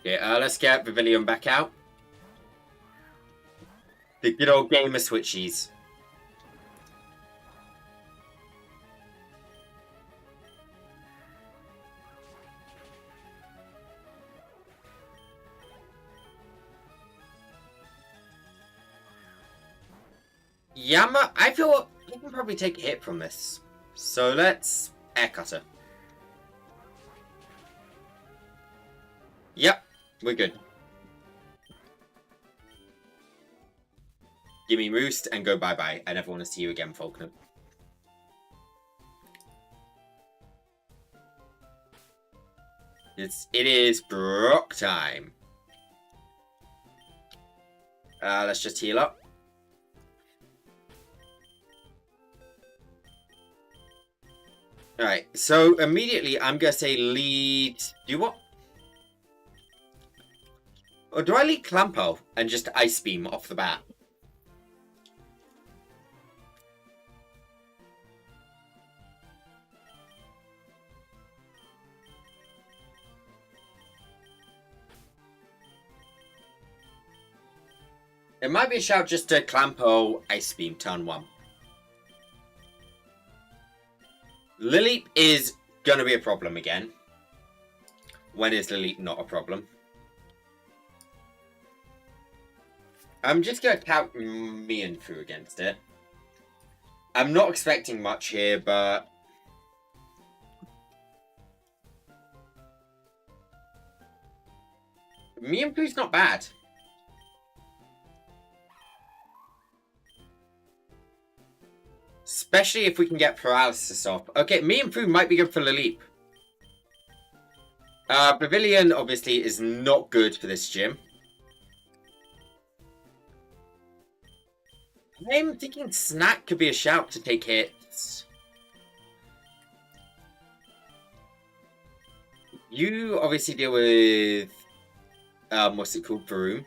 Yeah, let's get Pavilion back out. The good old game of switchies. Yama, I feel he can probably take a hit from this. So let's Air Cutter. Yep, we're good. Give me Roost and go bye-bye. I never want to see you again, Falconer. It is Brock time. Let's just heal up. Alright, so immediately I'm going to say lead... Do what? Or do I lead Clampo and just Ice Beam off the bat? It might be a shout just to Clampo Ice Beam turn 1. Lilip is going to be a problem again. When is Lilip not a problem? I'm just going to count Mienfoo against it. I'm not expecting much here, but... Mienfoo's not bad. Especially if we can get paralysis off. Okay, Mienfoo might be good for Lilip. Pavilion, obviously, is not good for this gym. I'm thinking Snack could be a shout to take hits. You obviously deal with... what's it called? Varoom.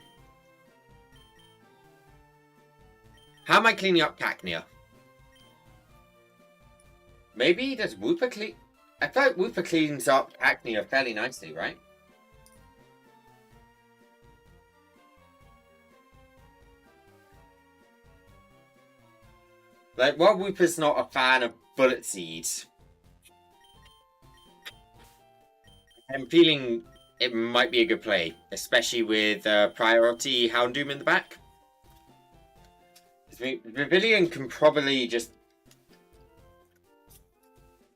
How am I cleaning up Cacnea? Maybe does Wooper clean... I feel like Wooper cleans up Cacnea fairly nicely, right? Like, while Whooper's not a fan of Bullet Seeds, I'm feeling it might be a good play, especially with priority Houndoom in the back. Pavilion can probably just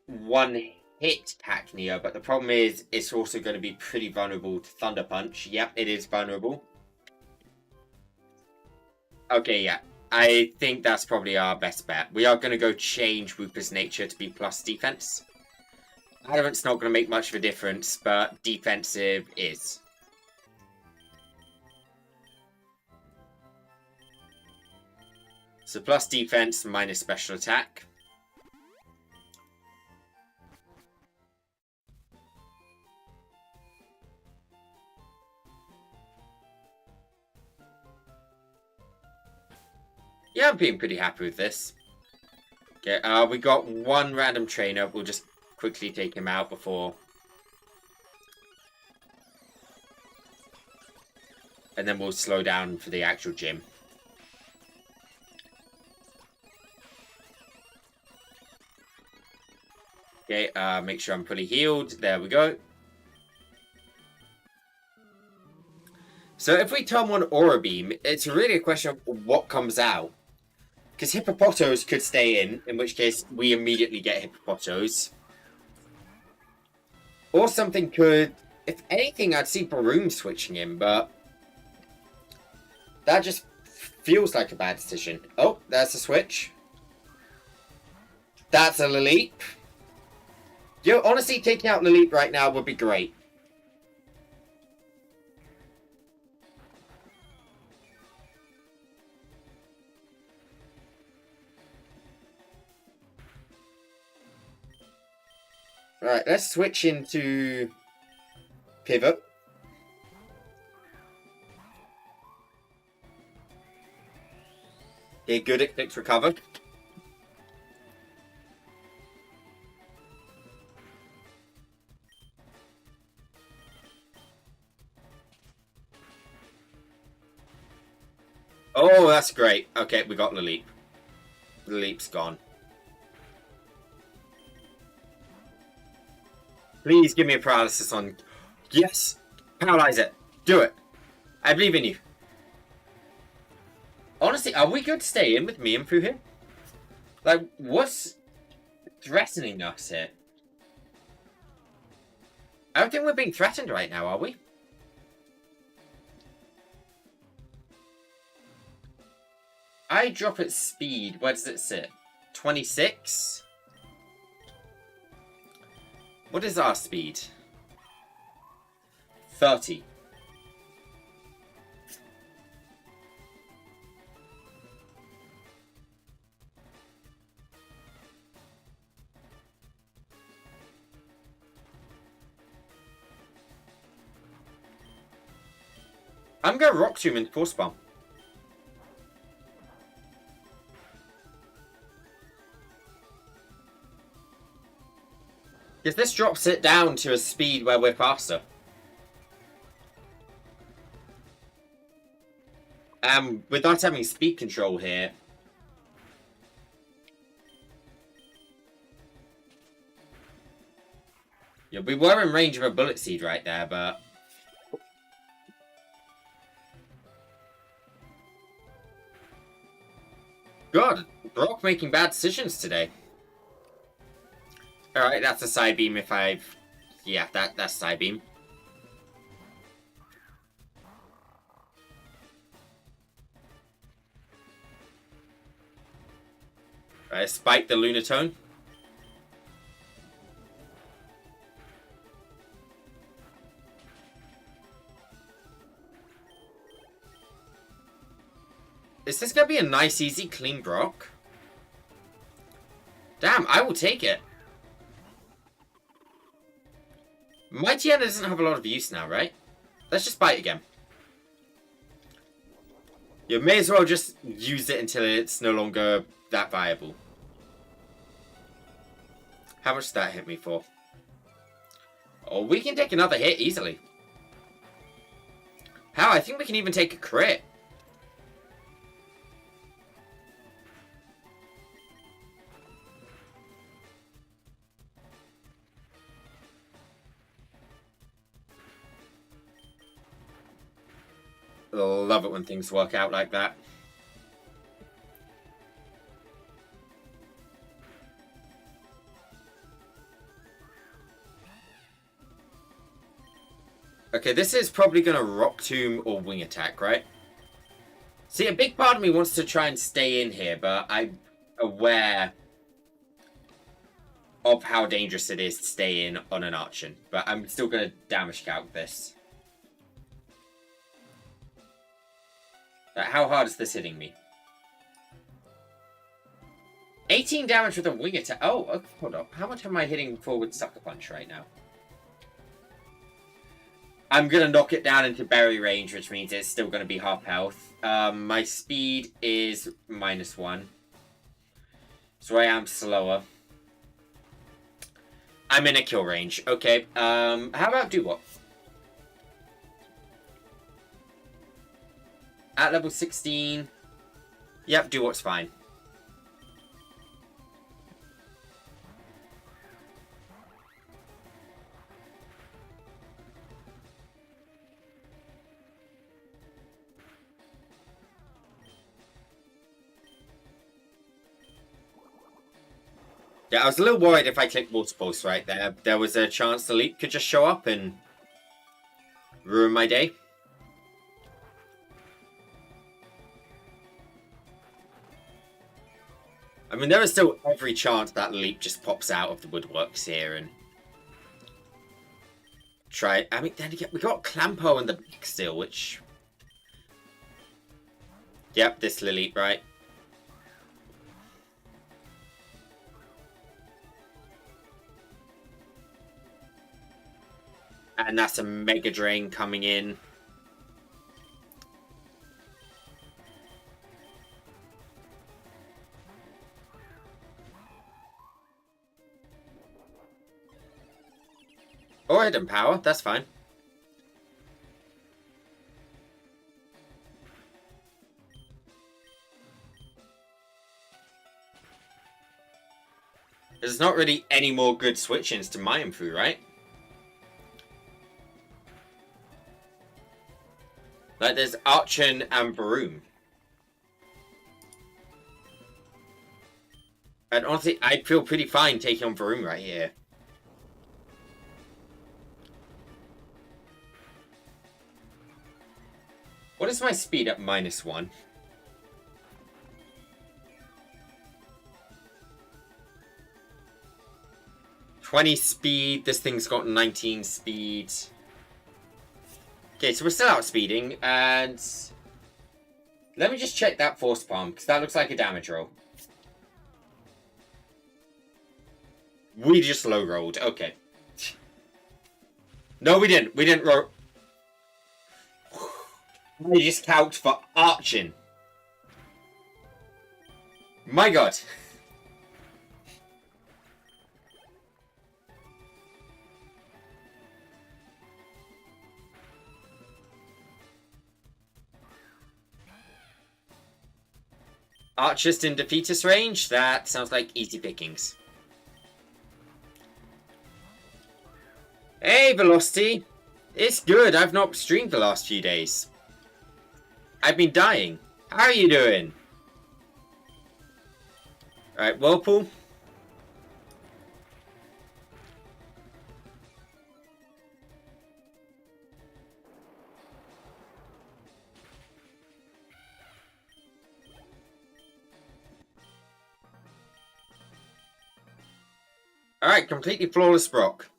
one-hit Hackney, but the problem is it's also going to be pretty vulnerable to Thunder Punch. Yep, it is vulnerable. Okay, yeah. I think that's probably our best bet. We are going to go change Whooper's nature to be plus defense. Adamant's not going to make much of a difference, but defensive is. So plus defense minus special attack. Yeah, I'm being pretty happy with this. Okay, we got one random trainer. We'll just quickly take him out before. And then we'll slow down for the actual gym. Okay, make sure I'm fully healed. There we go. So if we turn on Aura Beam, it's really a question of what comes out. Because Hippopotos could stay in which case we immediately get Hippopotos. Or something could... If anything, I'd see Baroom switching in, but... That just feels like a bad decision. Oh, there's a switch. That's a Laleep. Yo, honestly, taking out Laleep right now would be great. Alright, let's switch into Pivot. Okay, good at Click Recover. Oh, that's great. Okay, we got Laleep. Laleep's gone. Please give me a paralysis on... Yes! Paralyze it! Do it! I believe in you. Honestly, are we good to stay in with me and Pooh here? Like, what's threatening us here? I don't think we're being threatened right now, are we? I drop its speed. Where does it sit? 26? What is our speed? 30. I'm going to Rock Tomb and Force Bomb. Because this drops it down to a speed where we're faster. Without having speed control here. Yeah, we were in range of a Bullet Seed right there, but... God, Brock making bad decisions today. Alright, that's a side beam if I've... Yeah, that's side beam. Spike the Lunatone. Is this going to be a nice, easy, clean Brock? Damn, I will take it. Mightyena doesn't have a lot of use now, right? Let's just bite again. You may as well just use it until it's no longer that viable. How much did that hit me for? Oh, we can take another hit easily. How? I think we can even take a crit. love it when things work out like that. Okay, this is probably going to Rock Tomb or Wing Attack, right? See, a big part of me wants to try and stay in here, but I'm aware of how dangerous it is to stay in on an Archon. But I'm still going to damage calc this. How hard is this hitting me? 18 damage with a Wing Attack. Oh, hold up. How much am I hitting forward Sucker Punch right now? I'm going to knock it down into berry range, which means it's still going to be half health. My speed is -1. So I am slower. I'm in a kill range. Okay. How about do what? At level 16. Yep, do what's fine. Yeah, I was a little worried if I clicked Water Pulse right there. There was a chance the leap could just show up and ruin my day. I mean, there is still every chance that leap just pops out of the woodworks here and try. I mean, then again, we got Clampo in the back still, which. Yep, this Lily, right? And that's a Mega Drain coming in. Or Hidden Power, that's fine. There's not really any more good switch-ins to mine through, right? Like, there's Archon and Broom. And honestly, I feel pretty fine taking on Broom right here. What is my speed at -1? $20 speed. This thing's got 19 speed. Okay, so we're still outspeeding, and let me just check that Force Palm, because that looks like a damage roll. We just low rolled. Okay. No, we didn't. We didn't roll. We just calced for Archon. My god. Archist in defeatist range? That sounds like easy pickings. Hey, Velocity. It's good. I've not streamed the last few days. I've been dying. How are you doing? Alright, Whirlpool. Alright, completely flawless Brock.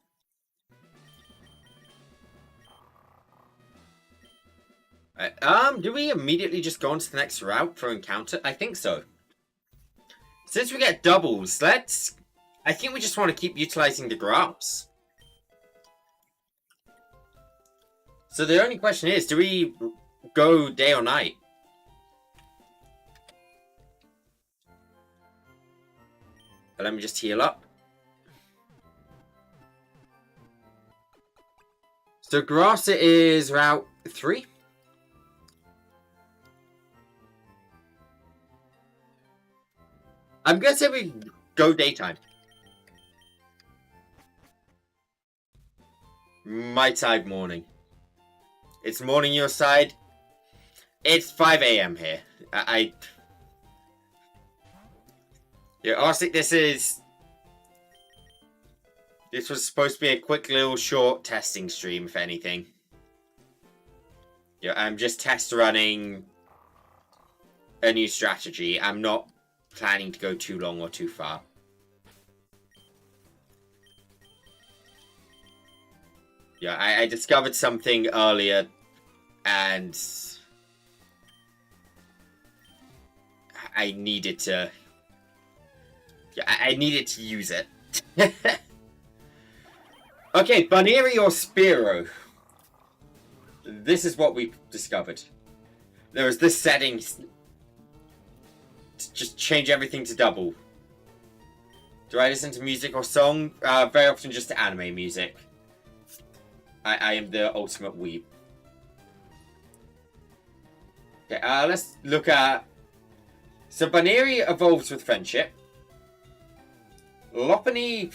Do we immediately just go on to the next route for encounter? I think so. Since we get doubles, I think we just want to keep utilizing the grass. So the only question is, do we go day or night? But let me just heal up. So grass it is route 3. I'm gonna say we go daytime. My side morning. It's morning your side. It's 5 a.m. here. Yeah, honestly, this was supposed to be a quick little short testing stream, if anything. Yeah, I'm just test running a new strategy. I'm not planning to go too long or too far. Yeah, I discovered something earlier, and I needed to. Yeah, I needed to use it. Okay, Baneri or Spiro? This is what we discovered. There was this setting to just change everything to double. Do I listen to music or song? Very often just to anime music. I am the ultimate weeb. Okay, let's look at... So Baneri evolves with friendship. Lopunny,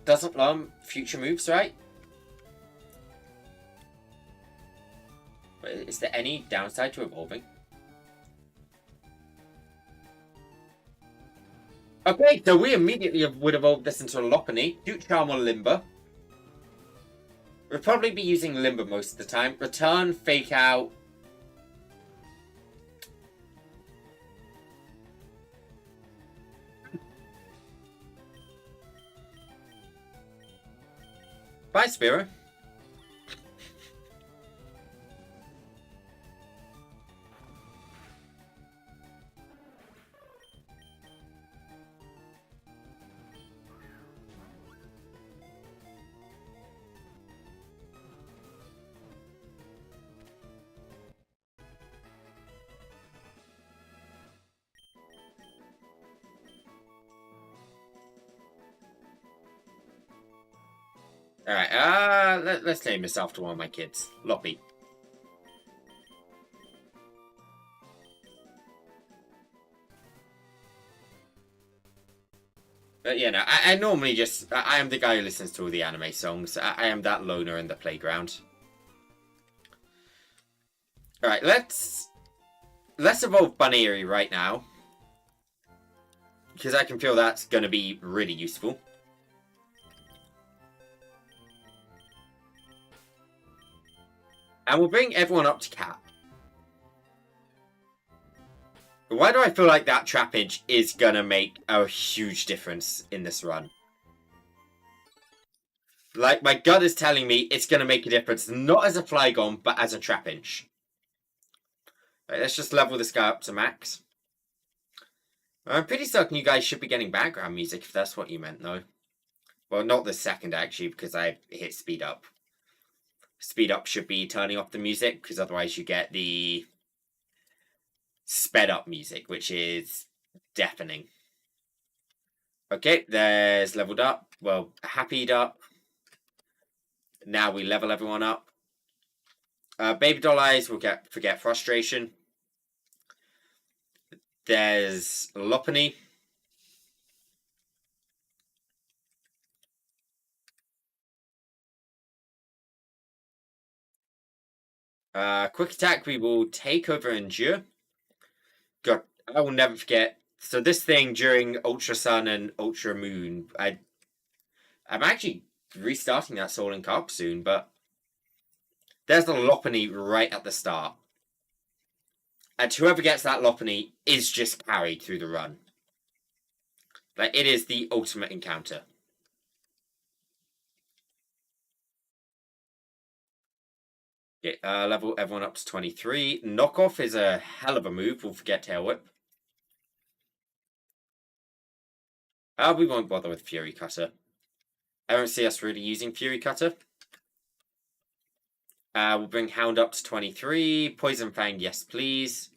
doesn't learn future moves, right? But is there any downside to evolving? Okay, so we immediately would evolve this into a Lopunny. Cute Charm or Limber. We'll probably be using Limber most of the time. Return, Fake Out. Bye, Spiro. Alright, let's name this after one of my kids. Loppy. But yeah, no, I normally just... I am the guy who listens to all the anime songs. I am that loner in the playground. Alright, let's evolve Baneri right now. Because I can feel that's going to be really useful. And we'll bring everyone up to cap. Why do I feel like that trappage is going to make a huge difference in this run? Like, my gut is telling me it's going to make a difference, not as a Flygon, but as a Trapinch. Right, let's just level this guy up to max. I'm pretty certain you guys should be getting background music, if that's what you meant, though. Well, not this second, actually, because I hit speed up. Speed up should be turning off the music, because otherwise you get the sped up music, which is deafening. Okay, there's leveled up. Well, happied up. Now we level everyone up. Baby Doll Eyes will forget frustration. There's Lopunny. Quick attack, we will take over Endure. God, I will never forget. So this thing during Ultra Sun and Ultra Moon, I'm actually restarting that Soul and Carp soon, but there's the Lopunny right at the start. And whoever gets that Lopunny is just carried through the run. Like, it is the ultimate encounter. Okay, level everyone up to 23. Knockoff is a hell of a move. We'll forget Tail Whip. We won't bother with Fury Cutter. I don't see us really using Fury Cutter. We'll bring Hound up to 23. Poison Fang, yes please.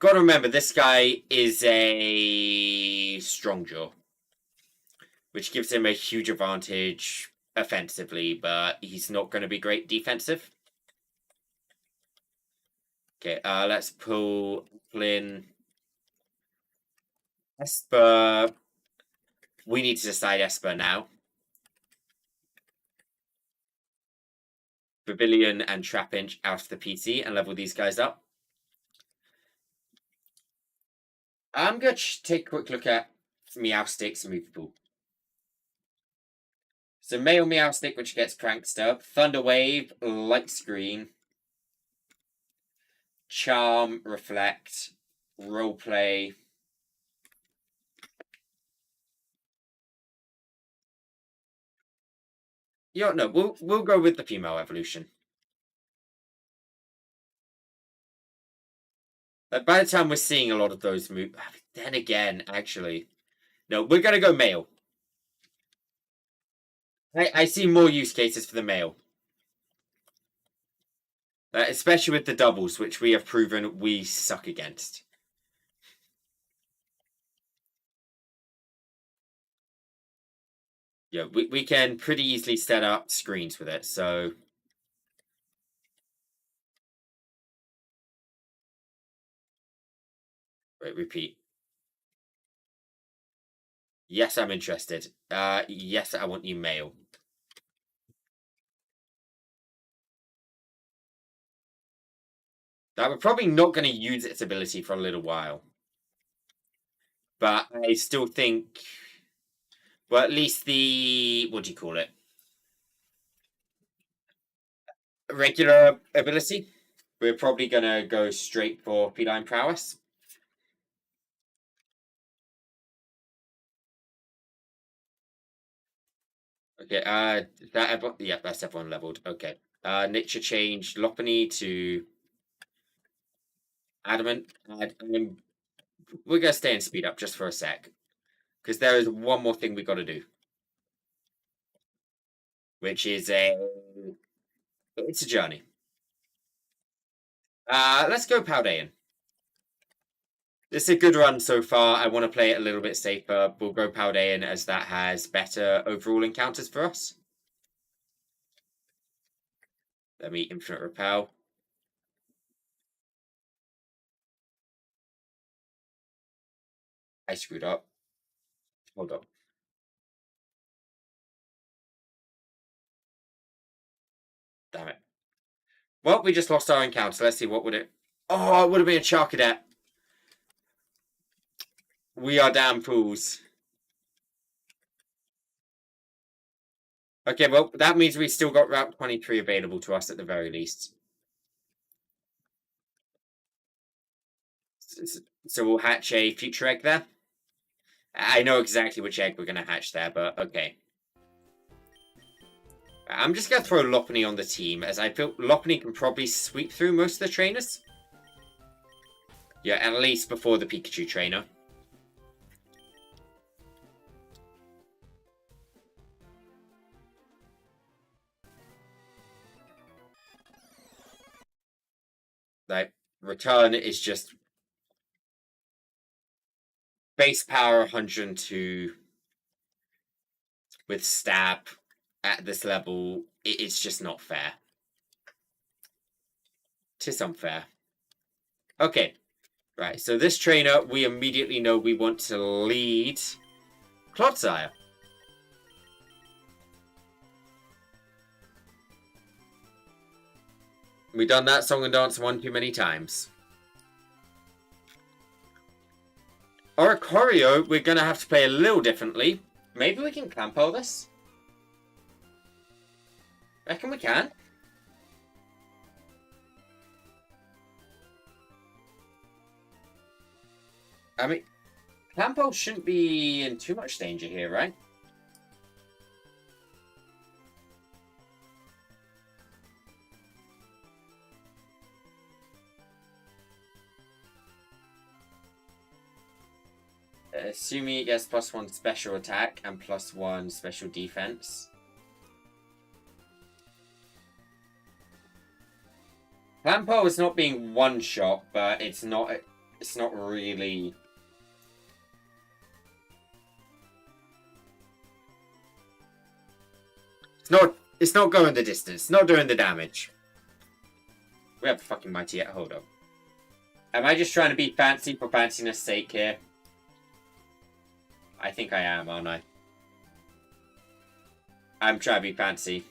Gotta remember, this guy is a Strong Jaw, which gives him a huge advantage offensively, but he's not going to be great defensive. Okay, let's pull Flynn. Esper. We need to decide Esper now. Pavilion and Trapinch out of the PC and level these guys up. I'm going to take a quick look at Meowstick's move pool. So male Meowstick, which gets pranked up. Thunder Wave, Light Screen, Charm, Reflect, Roleplay. Yeah, no, we'll go with the female evolution. But by the time we're seeing a lot of those moves, then again, actually, no, we're gonna go male. I see more use cases for the male. Especially with the doubles, which we have proven we suck against. Yeah, we can pretty easily set up screens with it, so... Wait, repeat. Yes, I'm interested. Yes, I want you male. Now, we're probably not going to use its ability for a little while. But I still think... Well, at least the... What do you call it? Regular ability. We're probably going to go straight for feline prowess. Okay, that everyone... Yeah, that's everyone leveled. Okay. Nature change Lopunny to Adamant. We're going to stay in speed up just for a sec. Because there is one more thing we got to do. Which is It's a journey. Let's go Paldean. This is a good run so far. I want to play it a little bit safer. We'll go Paldean as that has better overall encounters for us. Let me Infinite Repel. I screwed up. Hold on. Damn it. Well, we just lost our encounter. Let's see, what would it... Oh, it would have been a Charcadet. We are damn fools. Okay, well, that means we still got Route 23 available to us at the very least. So we'll hatch a future egg there. I know exactly which egg we're going to hatch there, but okay. I'm just going to throw Lopunny on the team, as I feel Lopunny can probably sweep through most of the trainers. Yeah, at least before the Pikachu trainer. Like, return is just base power 102 with stab at this level. It's just not fair. Tis unfair. Okay, right, so this trainer, we immediately know we want to lead Clodsire. We've done that song and dance one too many times. Oricorio, we're going to have to play a little differently. Maybe we can Clampo this? Reckon we can? I mean, Clampo shouldn't be in too much danger here, right? Assuming it gets +1 special attack and +1 special defense. Clampo is not being one shot, but it's not really. It's not going the distance. It's not doing the damage. We have fucking mighty yet. Hold up. Am I just trying to be fancy for fanciness sake here? I think I am, aren't I? I'm trying to be fancy.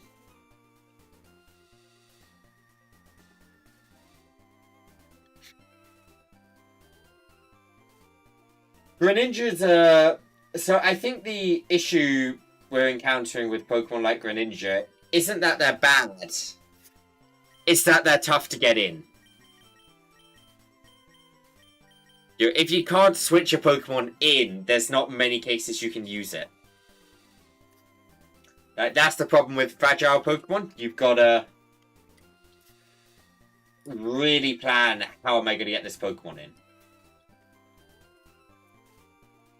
Greninja's so I think the issue we're encountering with Pokemon like Greninja isn't that they're bad. It's that they're tough to get in. If you can't switch a Pokemon in, there's not many cases you can use it. That's the problem with fragile Pokemon. You've got to really plan, how am I going to get this Pokemon in?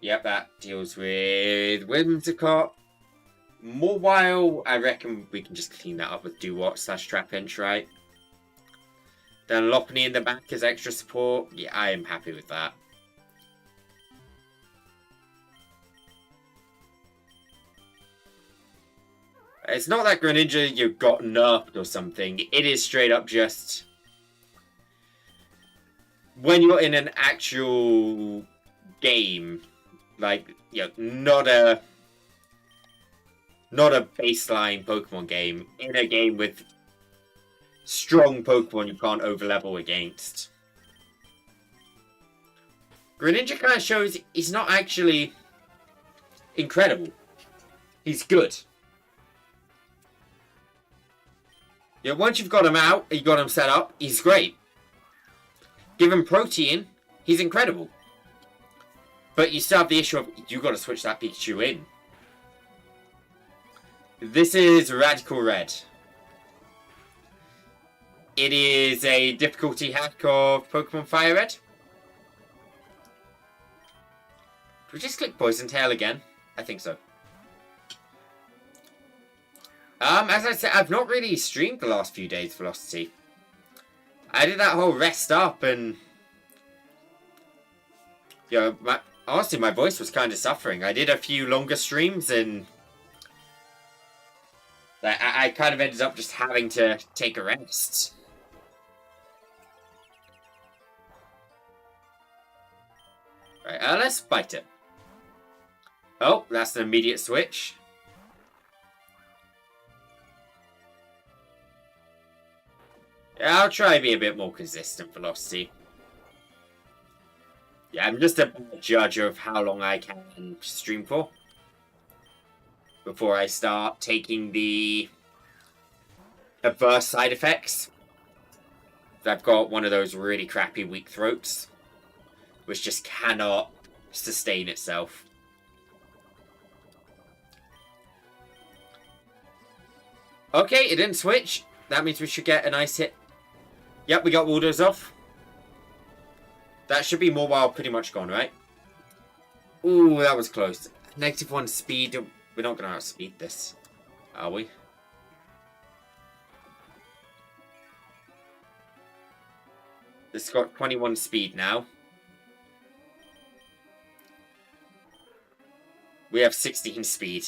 Yep, that deals with Whimsicott. Mawile, I reckon we can just clean that up with Dewott/Trapinch, right? Then Lopunny in the back as extra support. Yeah, I am happy with that. It's not that Greninja you got nerfed or something. It is straight up just... when you're in an actual game, like, not a baseline Pokemon game, in a game with strong Pokemon you can't overlevel against. Greninja kind of shows he's not actually incredible. He's good. Once you've got him out, you got him set up, he's great. Give him Protein, he's incredible. But you still have the issue of, you got to switch that Pikachu in. This is Radical Red. It is a difficulty hack of Pokemon Fire Red. Can we just click Poison Tail again? I think so. As I said, I've not really streamed the last few days, Velocity. I did that whole rest up and... honestly, my voice was kind of suffering. I did a few longer streams and... I kind of ended up just having to take a rest. Right, let's bite it. Oh, that's an immediate switch. Yeah, I'll try to be a bit more consistent, Velocity. Yeah, I'm just a judge of how long I can stream for. Before I start taking the adverse side effects. I've got one of those really crappy weak throats, which just cannot sustain itself. Okay, it didn't switch. That means we should get a nice hit. Yep, we got Waldos off. That should be Mawile pretty much gone, right? Ooh, that was close. -1 speed. We're not going to outspeed this, are we? This got 21 speed now. We have 16 speed.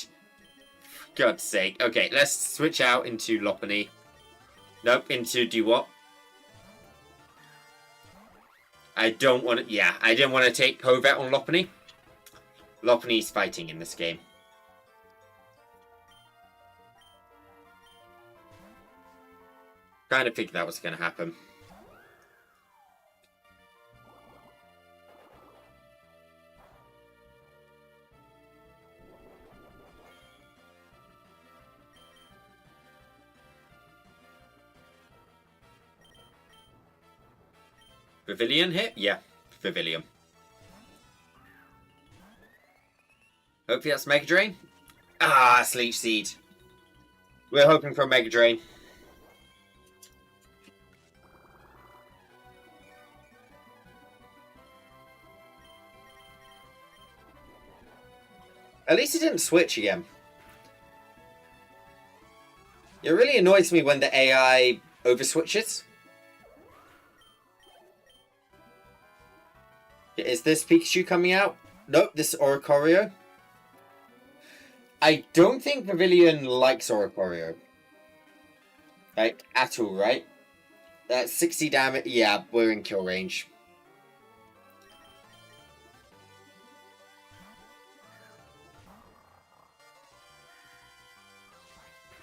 For God's sake. Okay, let's switch out into Lopunny. Nope, into Dewott. I don't want to... Yeah, I didn't want to take Covet on Lopunny. Lopunny's fighting in this game. Kind of figured that was going to happen. Pavilion hit? Yeah, Pavilion. Hopefully that's Mega Drain. Ah, Sleep Seed. We're hoping for a Mega Drain. At least it didn't switch again. It really annoys me when the AI overswitches. Is this Pikachu coming out? Nope, this is Oricorio. I don't think Pavilion likes Oricorio. Like, at all, right? That's 60 damage. Yeah, we're in kill range.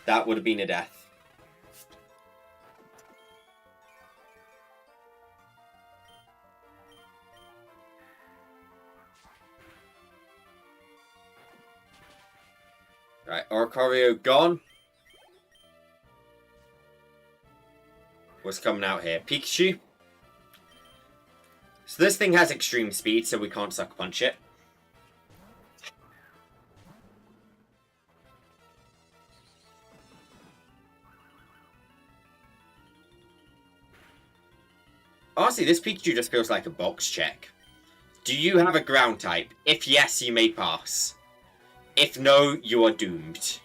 That would have been a death. Right, Oricorio gone. What's coming out here? Pikachu. So this thing has extreme speed, so we can't Sucker Punch it. Honestly, this Pikachu just feels like a box check. Do you have a ground type? If yes, you may pass. If no, you are doomed.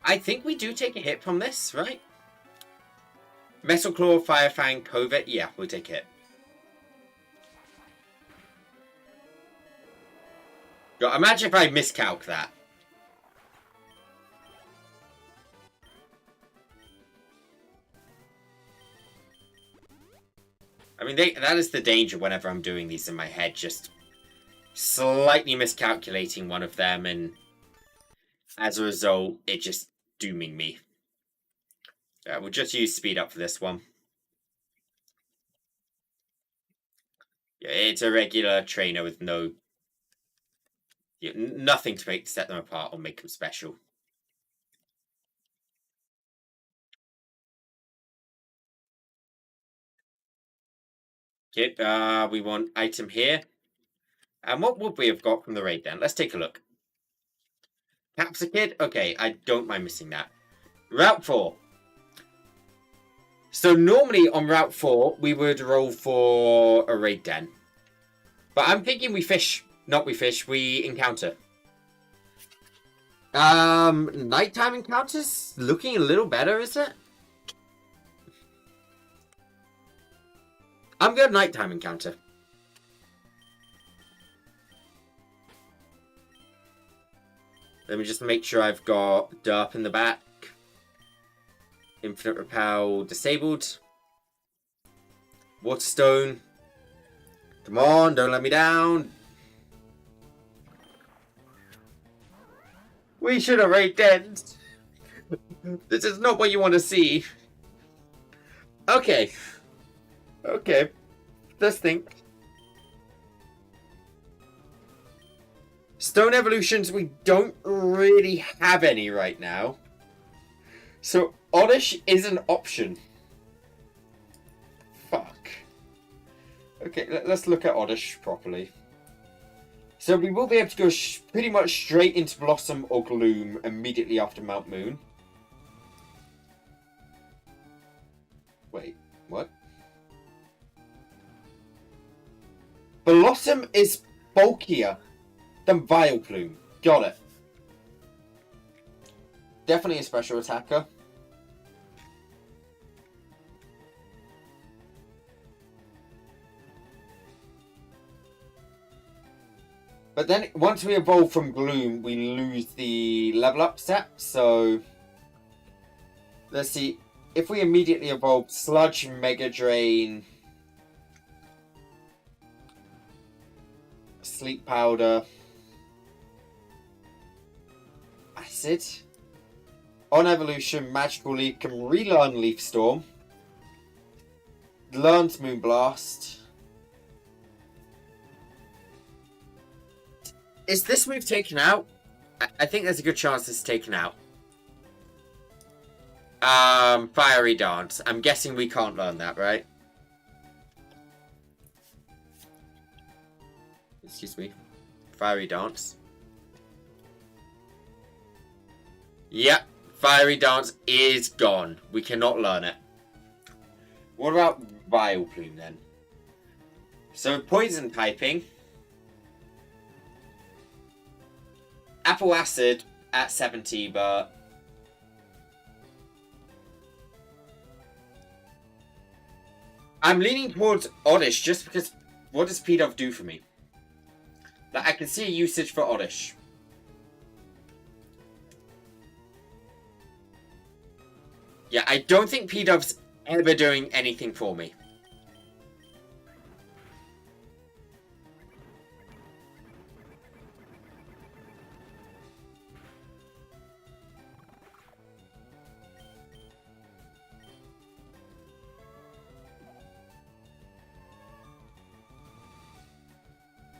I think we do take a hit from this, right? Metal Claw, Fire Fang, Covert. Yeah, we'll take it. God, imagine if I miscalc that. I mean, that is the danger whenever I'm doing these in my head. Just slightly miscalculating one of them, and as a result, it just dooming me. We'll just use speed up for this one. Yeah, it's a regular trainer with no... Yeah, nothing to set them apart or make them special. Okay, we want item here. And what would we have got from the raid then? Let's take a look. Capsicid? Okay, I don't mind missing that. Route 4. So normally on Route 4, we would roll for a raid den. But I'm thinking we fish. Not we fish, we encounter. Nighttime encounters? Looking a little better, is it? I'm good nighttime encounter. Let me just make sure I've got Derp in the back. Infinite Repel disabled. Waterstone. Come on, don't let me down. We should have raid dens. This is not what you want to see. Okay. Okay. Let's think. Stone evolutions, we don't really have any right now. So, Oddish is an option. Fuck. Okay, let's look at Oddish properly. So we will be able to go pretty much straight into Blossom or Gloom immediately after Mount Moon. Wait, what? Blossom is bulkier than Vileplume. Got it. Definitely a special attacker. But then, once we evolve from Gloom, we lose the level up step, so... Let's see. If we immediately evolve Sludge, Mega Drain... Sleep Powder... Acid... On evolution, Magical Leaf can relearn Leaf Storm. Learns Moonblast... Is this move taken out? I think there's a good chance it's taken out. Fiery Dance. I'm guessing we can't learn that, right? Excuse me. Fiery Dance. Yep. Fiery Dance is gone. We cannot learn it. What about Vileplume then? So, Poison typing. Apple Acid at 70, but... I'm leaning towards Oddish just because... What does P-Dove do for me? Like, I can see a usage for Oddish. Yeah, I don't think P-Dove's ever doing anything for me.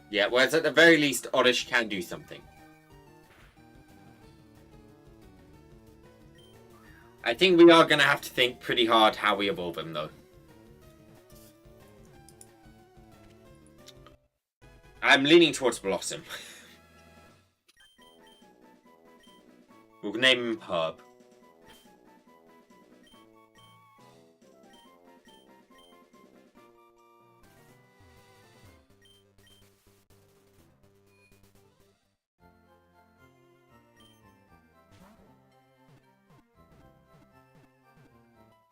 Yeah, whereas at the very least, Oddish can do something. I think we are going to have to think pretty hard how we evolve him, though. I'm leaning towards Blossom. We'll name him Herb.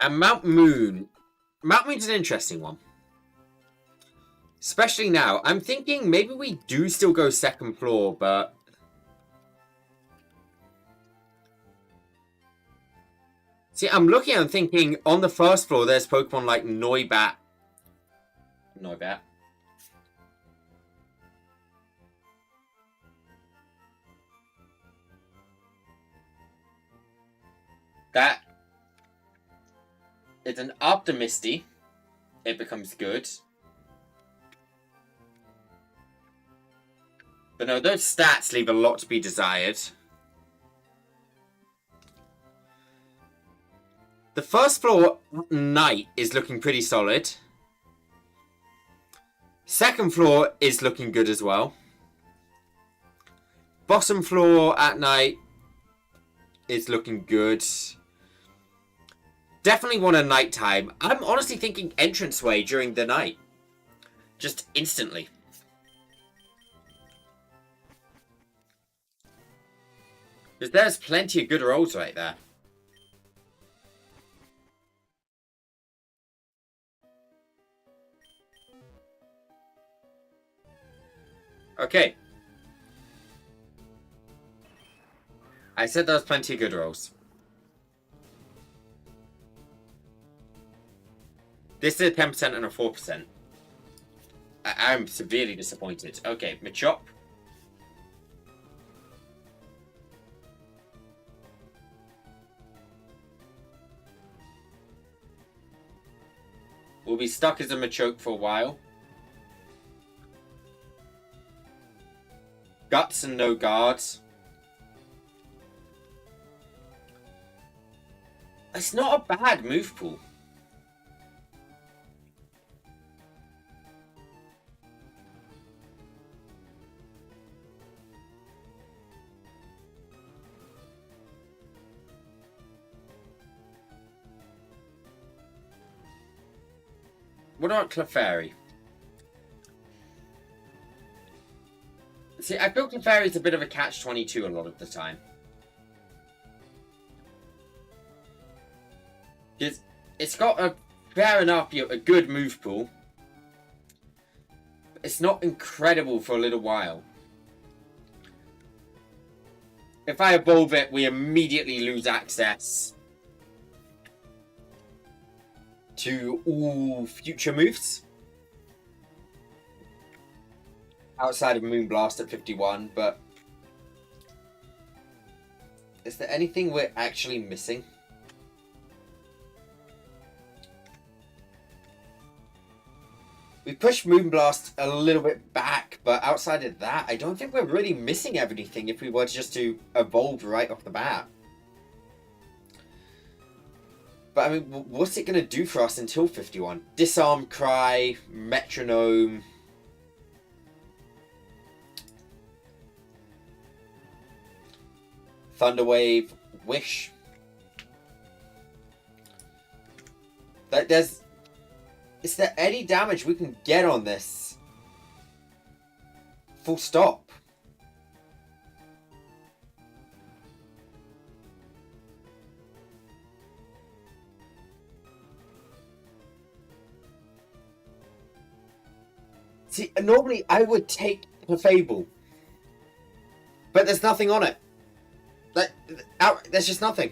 And Mount Moon. Mount Moon's an interesting one. Especially now. I'm thinking maybe we do still go second floor, but... See, I'm looking and thinking on the first floor there's Pokemon like Noibat. That is an Optimisty. It becomes good. But no, those stats leave a lot to be desired. The first floor Knight is looking pretty solid. Second floor is looking good as well. Bottom floor at night is looking good. Definitely want a nighttime. I'm honestly thinking entranceway during the night. Just instantly. Because there's plenty of good rolls right there. Okay. I said there was plenty of good rolls. This is a 10% and a 4%. I'm severely disappointed. Okay, Machop. We'll be stuck as a Machoke for a while. Guts and no guards. It's not a bad move pool. What about Clefairy? See, I feel Clefairy is a bit of a catch-22 a lot of the time. Because it's got a fair enough, a good move pool. But it's not incredible for a little while. If I evolve it, we immediately lose access to all future moves. Outside of Moonblast at 51, but... Is there anything we're actually missing? We pushed Moonblast a little bit back, but outside of that, I don't think we're really missing anything if we were just to evolve right off the bat. But I mean, what's it going to do for us until 51? Disarm, Cry, Metronome... Thunderwave, Wish. Is there any damage we can get on this? Full stop. See, normally I would take the Fable. But there's nothing on it. There's just nothing.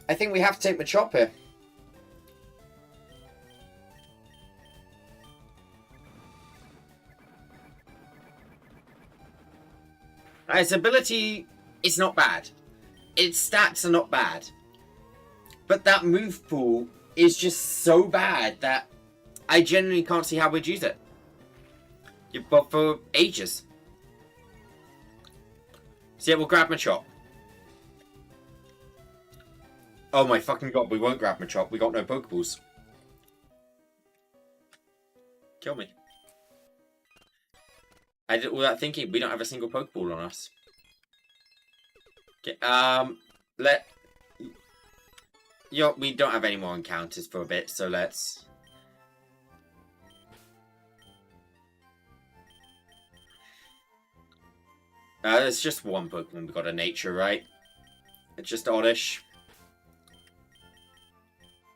I think we have to take Machop here. Its ability is not bad. Its stats are not bad. But that move pool is just so bad that I genuinely can't see how we'd use it. But for ages. So yeah, we'll grab Machop. Oh my fucking god, we won't grab Machop. We got no Pokeballs. Kill me. I did all that thinking. We don't have a single Pokeball on us. Okay, we don't have any more encounters for a bit, so let's... there's just one Pokemon we got a nature, right? It's just oddish.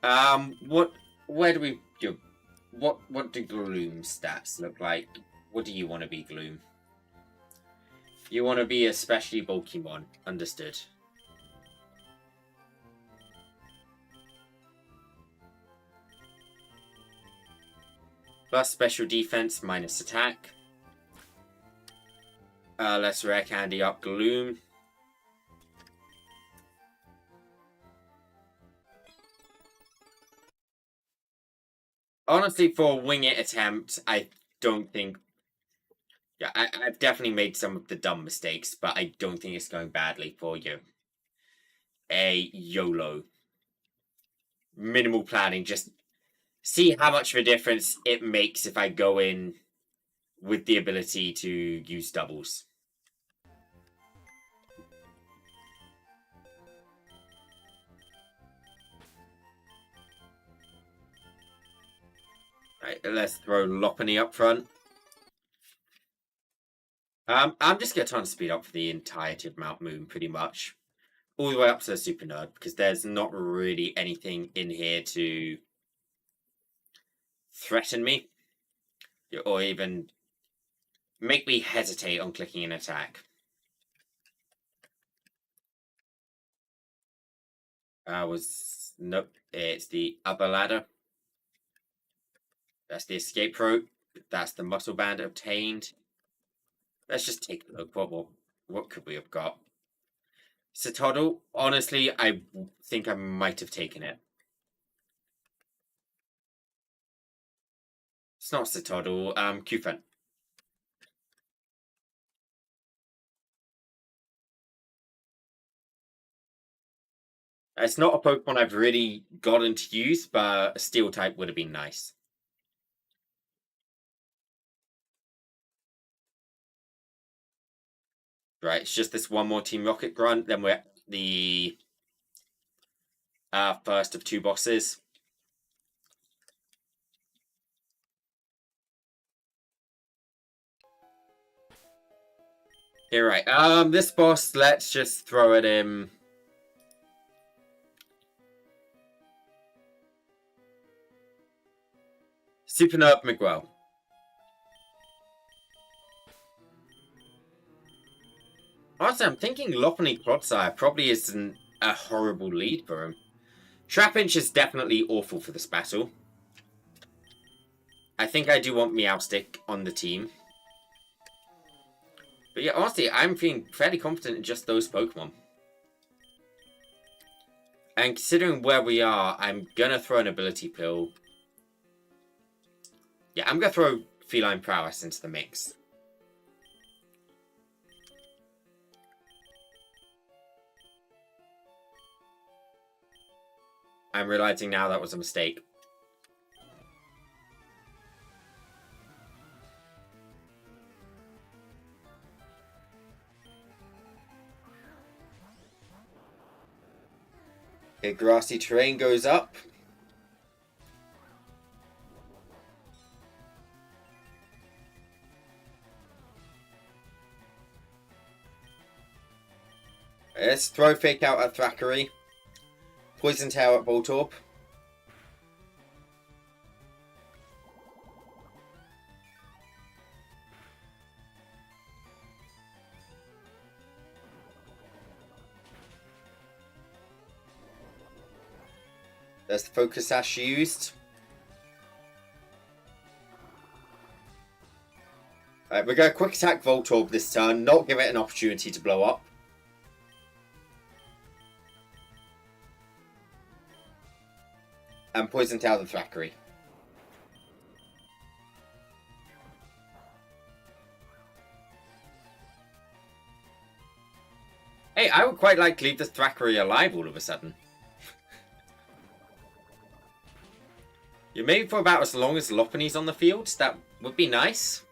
Where do we do? What do Gloom's stats look like? What do you want to be, Gloom? You want to be a specially bulky one. Understood. Plus special defense, minus attack. Let's rare candy up Gloom. Honestly, for a wing it attempt, I don't think... Yeah, I've definitely made some of the dumb mistakes, but I don't think it's going badly for you. A YOLO. Minimal planning, just see how much of a difference it makes if I go in with the ability to use doubles. Right, let's throw Lopunny up front. I'm just going to turn speed up for the entirety of Mount Moon, pretty much. All the way up to the Super Nerd, because there's not really anything in here to threaten me. Or even make me hesitate on clicking an attack. Nope, it's the upper ladder. That's the escape rope. That's the muscle band obtained. Let's just take a look. What could we have got? Satoddle, honestly, I think I might have taken it. It's not Satoddle, Cufant. It's not a Pokemon I've really gotten to use, but a Steel type would have been nice. Right, it's just this one more Team Rocket grunt, then we're at the first of two bosses. Okay, right, this boss, let's just throw at him. Super Nerd Miguel. Honestly, I'm thinking Lopunny Clodsire probably isn't a horrible lead for him. Trapinch is definitely awful for this battle. I think I do want Meowstic on the team. But yeah, honestly, I'm feeling fairly confident in just those Pokemon. And considering where we are, I'm gonna throw an ability pill. Yeah, I'm gonna throw Feline Prowess into the mix. I'm realizing now that was a mistake. Okay, grassy terrain goes up. Let's throw Fake Out at Thackeray. Poison Tail at Voltorb. There's the Focus Sash used. Alright, we're going to Quick Attack Voltorb this turn, not give it an opportunity to blow up. And Poison Tail the Thackeray. Hey, I would quite like to leave the Thackeray alive all of a sudden. Yeah, maybe for about as long as Lopunny's on the field. That would be nice.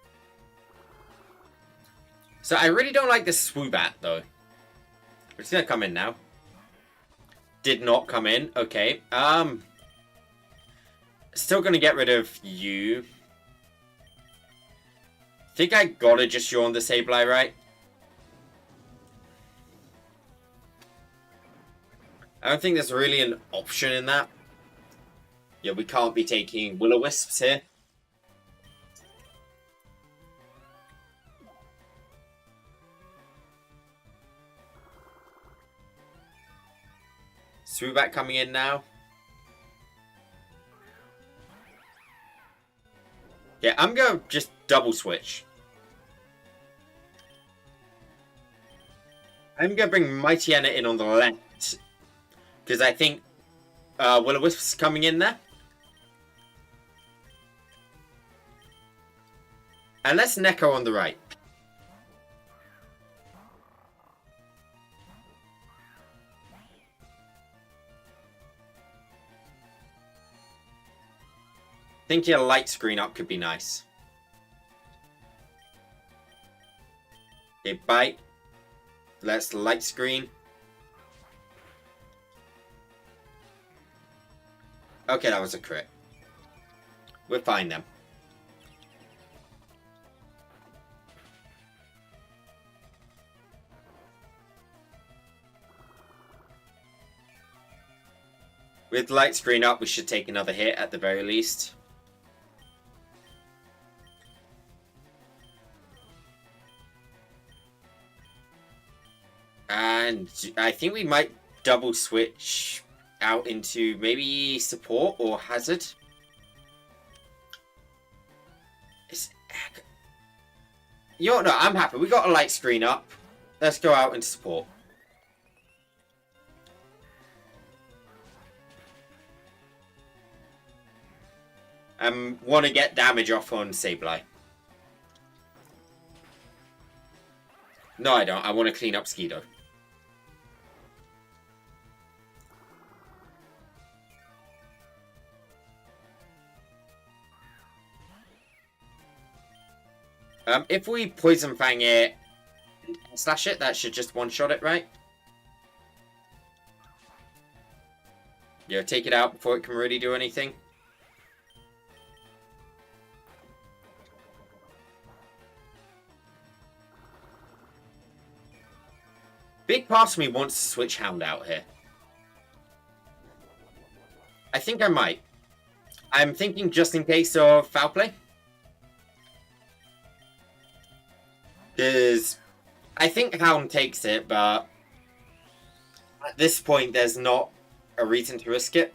So I really don't like this Swoobat, though. It's gonna come in now. Did not come in. Okay. Still gonna get rid of you. Think I gotta just yawn the Sableye, right? I don't think there's really an option in that. Yeah, we can't be taking Will-O-Wisps here. Swoobat coming in now. Yeah, I'm gonna just double switch. I'm gonna bring Mightyena in on the left. Because I think Will-O-Wisp's coming in there. And let's Neko on the right. Thinking a light screen up could be nice. Okay, bite. Let's light screen. Okay, that was a crit. We're fine then. With light screen up, we should take another hit at the very least. And I think we might double switch out into maybe support or hazard. No, I'm happy. We got a light screen up. Let's go out and support. Want to get damage off on Sableye. No, I don't. I want to clean up Skido. If we Poison Fang it and slash it, that should just one-shot it, right? Yeah, take it out before it can really do anything. Big part of me wants to switch Hound out here. I think I might. I'm thinking just in case of foul play. Because I think Hound takes it, but at this point there's not a reason to risk it.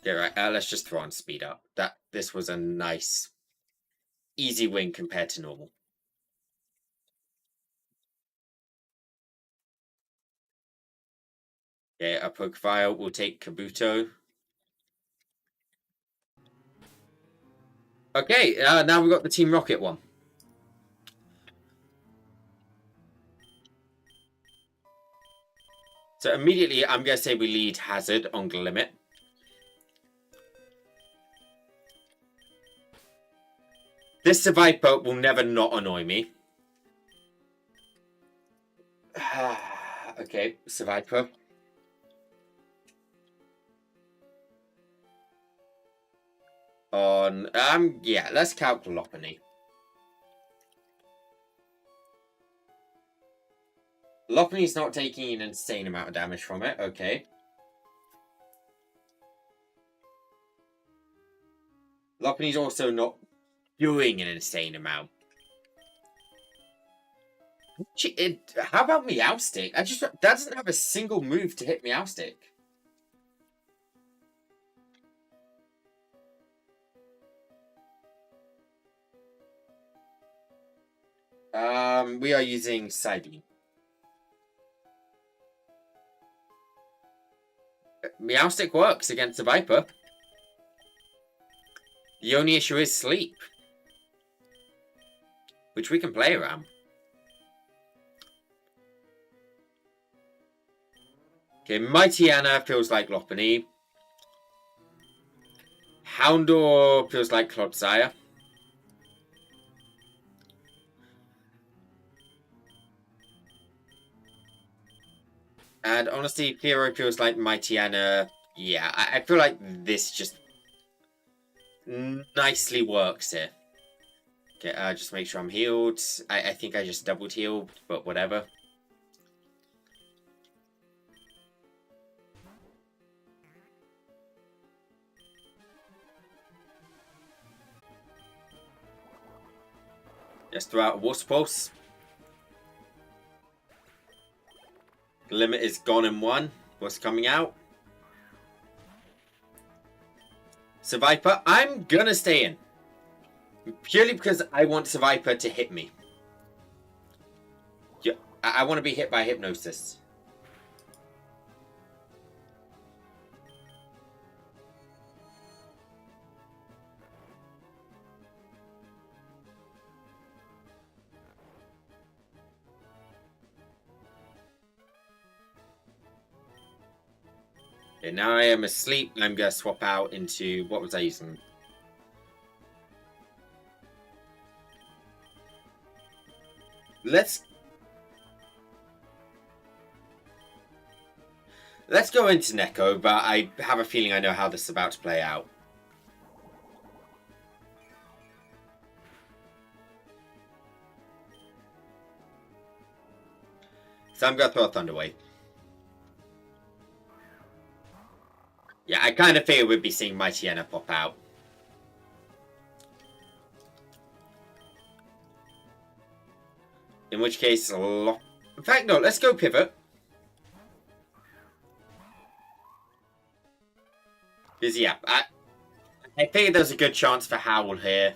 Yeah, right. Let's just throw on speed up. This was a nice, easy win compared to normal. Yeah, a Pokefile will take Kabuto. Okay, now we've got the Team Rocket one. So immediately, I'm going to say we lead Hazard on Limit. This Survival will never not annoy me. Okay, Survival. On, yeah, let's calc Lopunny. Lopunny's not taking an insane amount of damage from it, okay. Lopunny's also not doing an insane amount. How about Meowstic? That doesn't have a single move to hit Meowstic. We are using Psybeam. Meowstic works against the Viper. The only issue is sleep. which we can play around. Okay, Mighty Anna feels like Lopunny. Houndour feels like Clodsire. And honestly, Fearow feels like Mighty Anna. Yeah, I feel like this just nicely works here. Okay, just make sure I'm healed. I think I just doubled healed, but whatever. Just throw out a Water Pulse. The limit is gone in one. What's coming out? Seviper, I'm gonna stay in. Purely because I want Seviper to hit me. Yeah, I want to be hit by Hypnosis. Okay, now I am asleep. I'm going to swap out into... What was I using? Let's go into Neko, but I have a feeling I know how this is about to play out. So I'm going to throw a Thunder Wave. Yeah, I kind of figured we'd be seeing Mighty Anna pop out. In which case, in fact, no, let's go Pivot. Because, yeah, I figured there's a good chance for Howl here.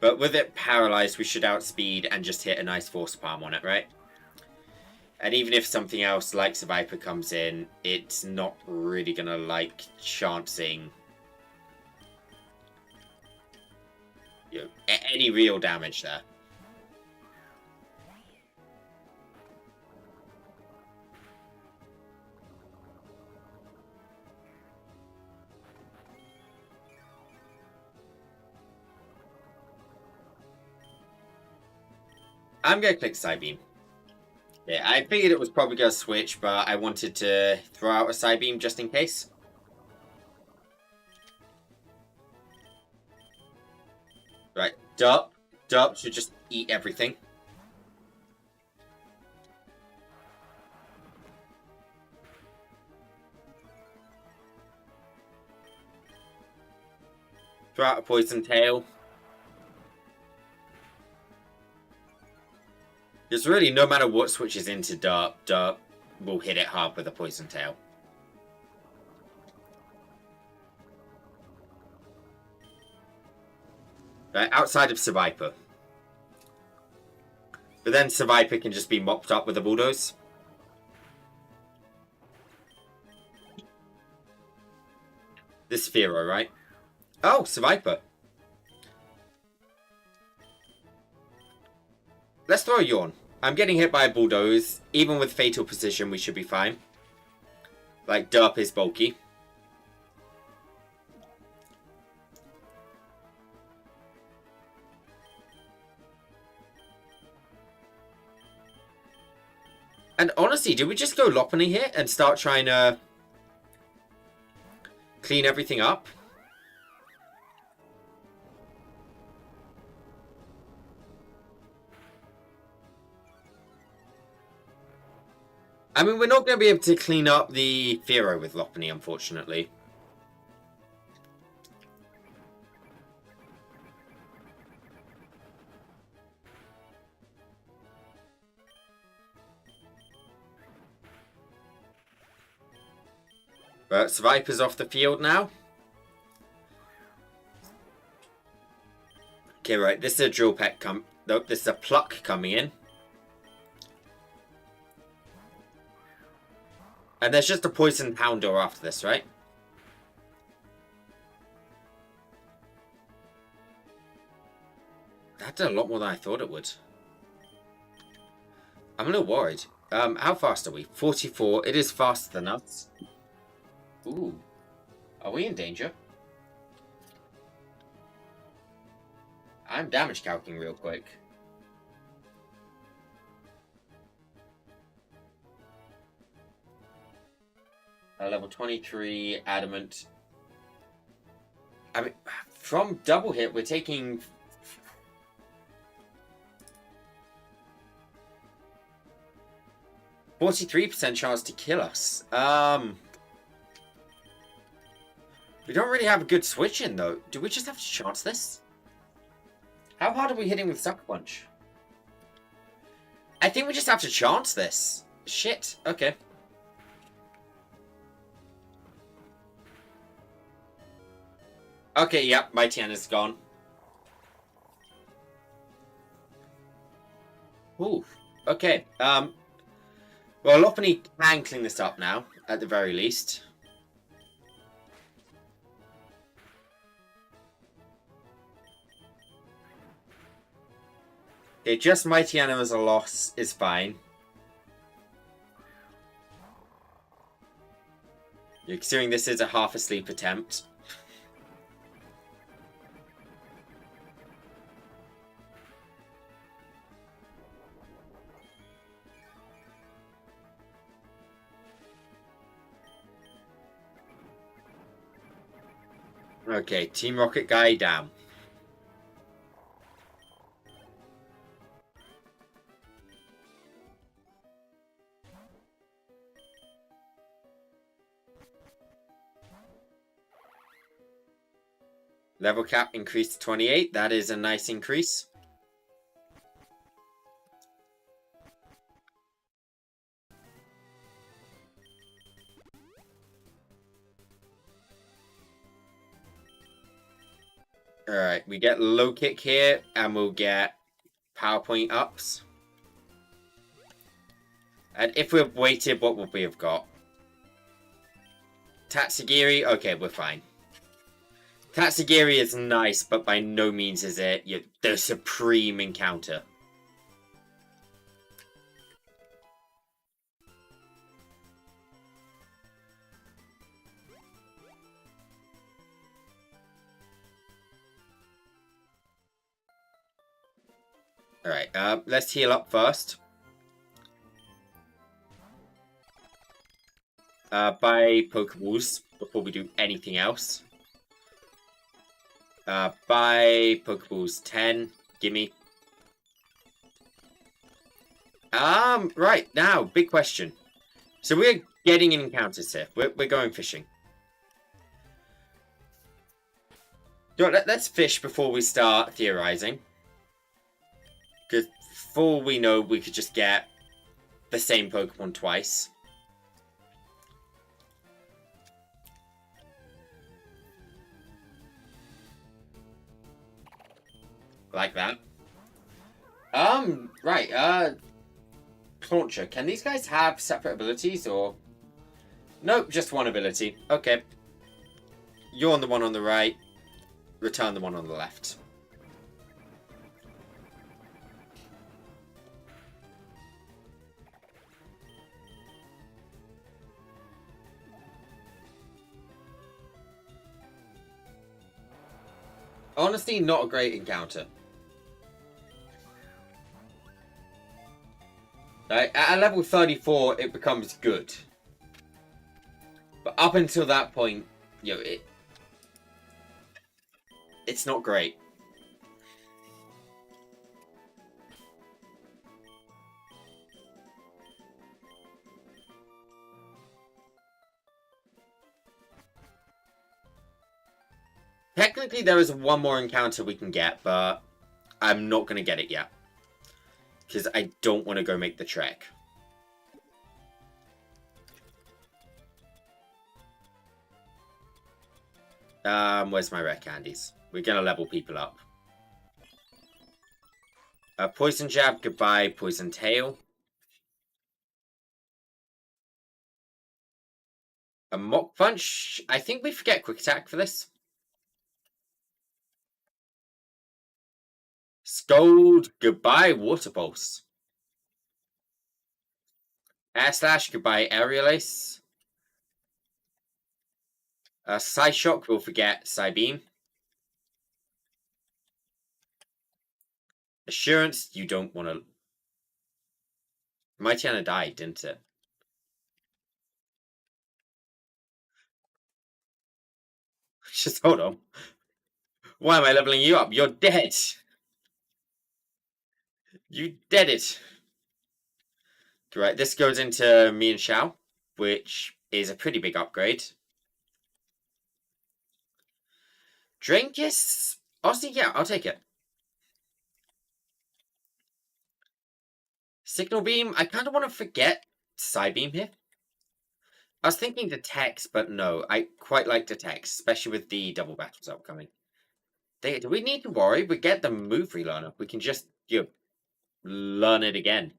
But with it paralyzed, we should outspeed and just hit a nice Force Palm on it, right? And even if something else like Seviper comes in, it's not really going to like chancing any real damage there. I'm going to click Psybeam. Yeah, I figured it was probably going to switch, but I wanted to throw out a Psybeam just in case. Right, Dup should just eat everything. Throw out a Poison Tail. Because really, no matter what switches into Dup will hit it hard with a Poison Tail. Right, outside of Seviper. But then Seviper can just be mopped up with a Bulldoze. This Fearow, right? Oh, Seviper. Let's throw a Yawn. I'm getting hit by a Bulldoze. Even with Fatal Position, we should be fine. Like, Dup is bulky. And honestly, do we just go Lopunny here and start trying to clean everything up? I mean, we're not going to be able to clean up the Fearow with Lopunny, unfortunately. But Seviper's off the field now. Okay, right, this is a Drill Peck nope, this is a Pluck coming in. And there's just a Poison Houndour after this, right? That did a lot more than I thought it would. I'm a little worried. How fast are we? 44. It is faster than us. Ooh. Are we in danger? I'm damage calculating real quick. Level 23, adamant. I mean, from double hit, we're taking... 43% chance to kill us. We don't really have a good switch in, though. Do we just have to chance this? How hard are we hitting with Sucker Punch? I think we just have to chance this. Shit. Okay. Okay, yep. My Tiana's gone. Ooh. Okay. Well, Lopunny can clean this up now, at the very least. Okay, just Mighty Anno as a loss is fine. You're considering this is a half asleep attempt. Okay, Team Rocket guy down. Level cap increased to 28. That is a nice increase. Alright, we get low kick here, and we'll get PowerPoint ups. And if we've waited, what would we have got? Tatsugiri? Okay, we're fine. Tatsugiri is nice, but by no means is it the supreme encounter. Alright, let's heal up first. Buy Pokeballs before we do anything else. Buy Pokeballs 10. Gimme. Right, now, big question. So we're getting encounters here. We're going fishing. Let's fish before we start theorizing. Because for all we know, we could just get the same Pokemon twice. Like that. Right, Clauncher. Can these guys have separate abilities, or... Nope, just one ability. Okay. You're on the one on the right. Return the one on the left. Honestly, not a great encounter. At level 34, it becomes good. But up until that point, it's not great. Technically, there is one more encounter we can get, but I'm not going to get it yet. Because I don't want to go make the trek. Where's my rare candies? We're going to level people up. Poison Jab, goodbye, Poison Tail. A Mock Punch. I think we forget Quick Attack for this. Scold, goodbye, Water Pulse. Air Slash, goodbye, Aerial Ace. Psyshock, we'll forget Psybeam. Assurance, you don't want to... Mightyana died, didn't it? Just hold on. Why am I leveling you up? You're dead. You dead it. Right, this goes into me and Xiao, which is a pretty big upgrade. Drainkiss? Honestly, yeah, I'll take it. Signal Beam? I kind of want to forget Psybeam here. I was thinking Detect, but no. I quite like Detect, especially with the double battles upcoming. Do we need to worry? We get the move relearner. We can just, learn it again.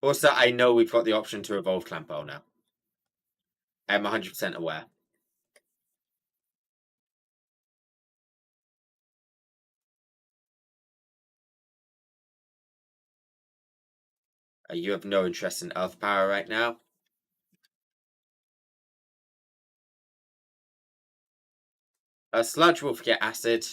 Also, I know we've got the option to evolve Clampo now. I'm 100% aware. You have no interest in Earth Power right now. Sludge will forget Acid.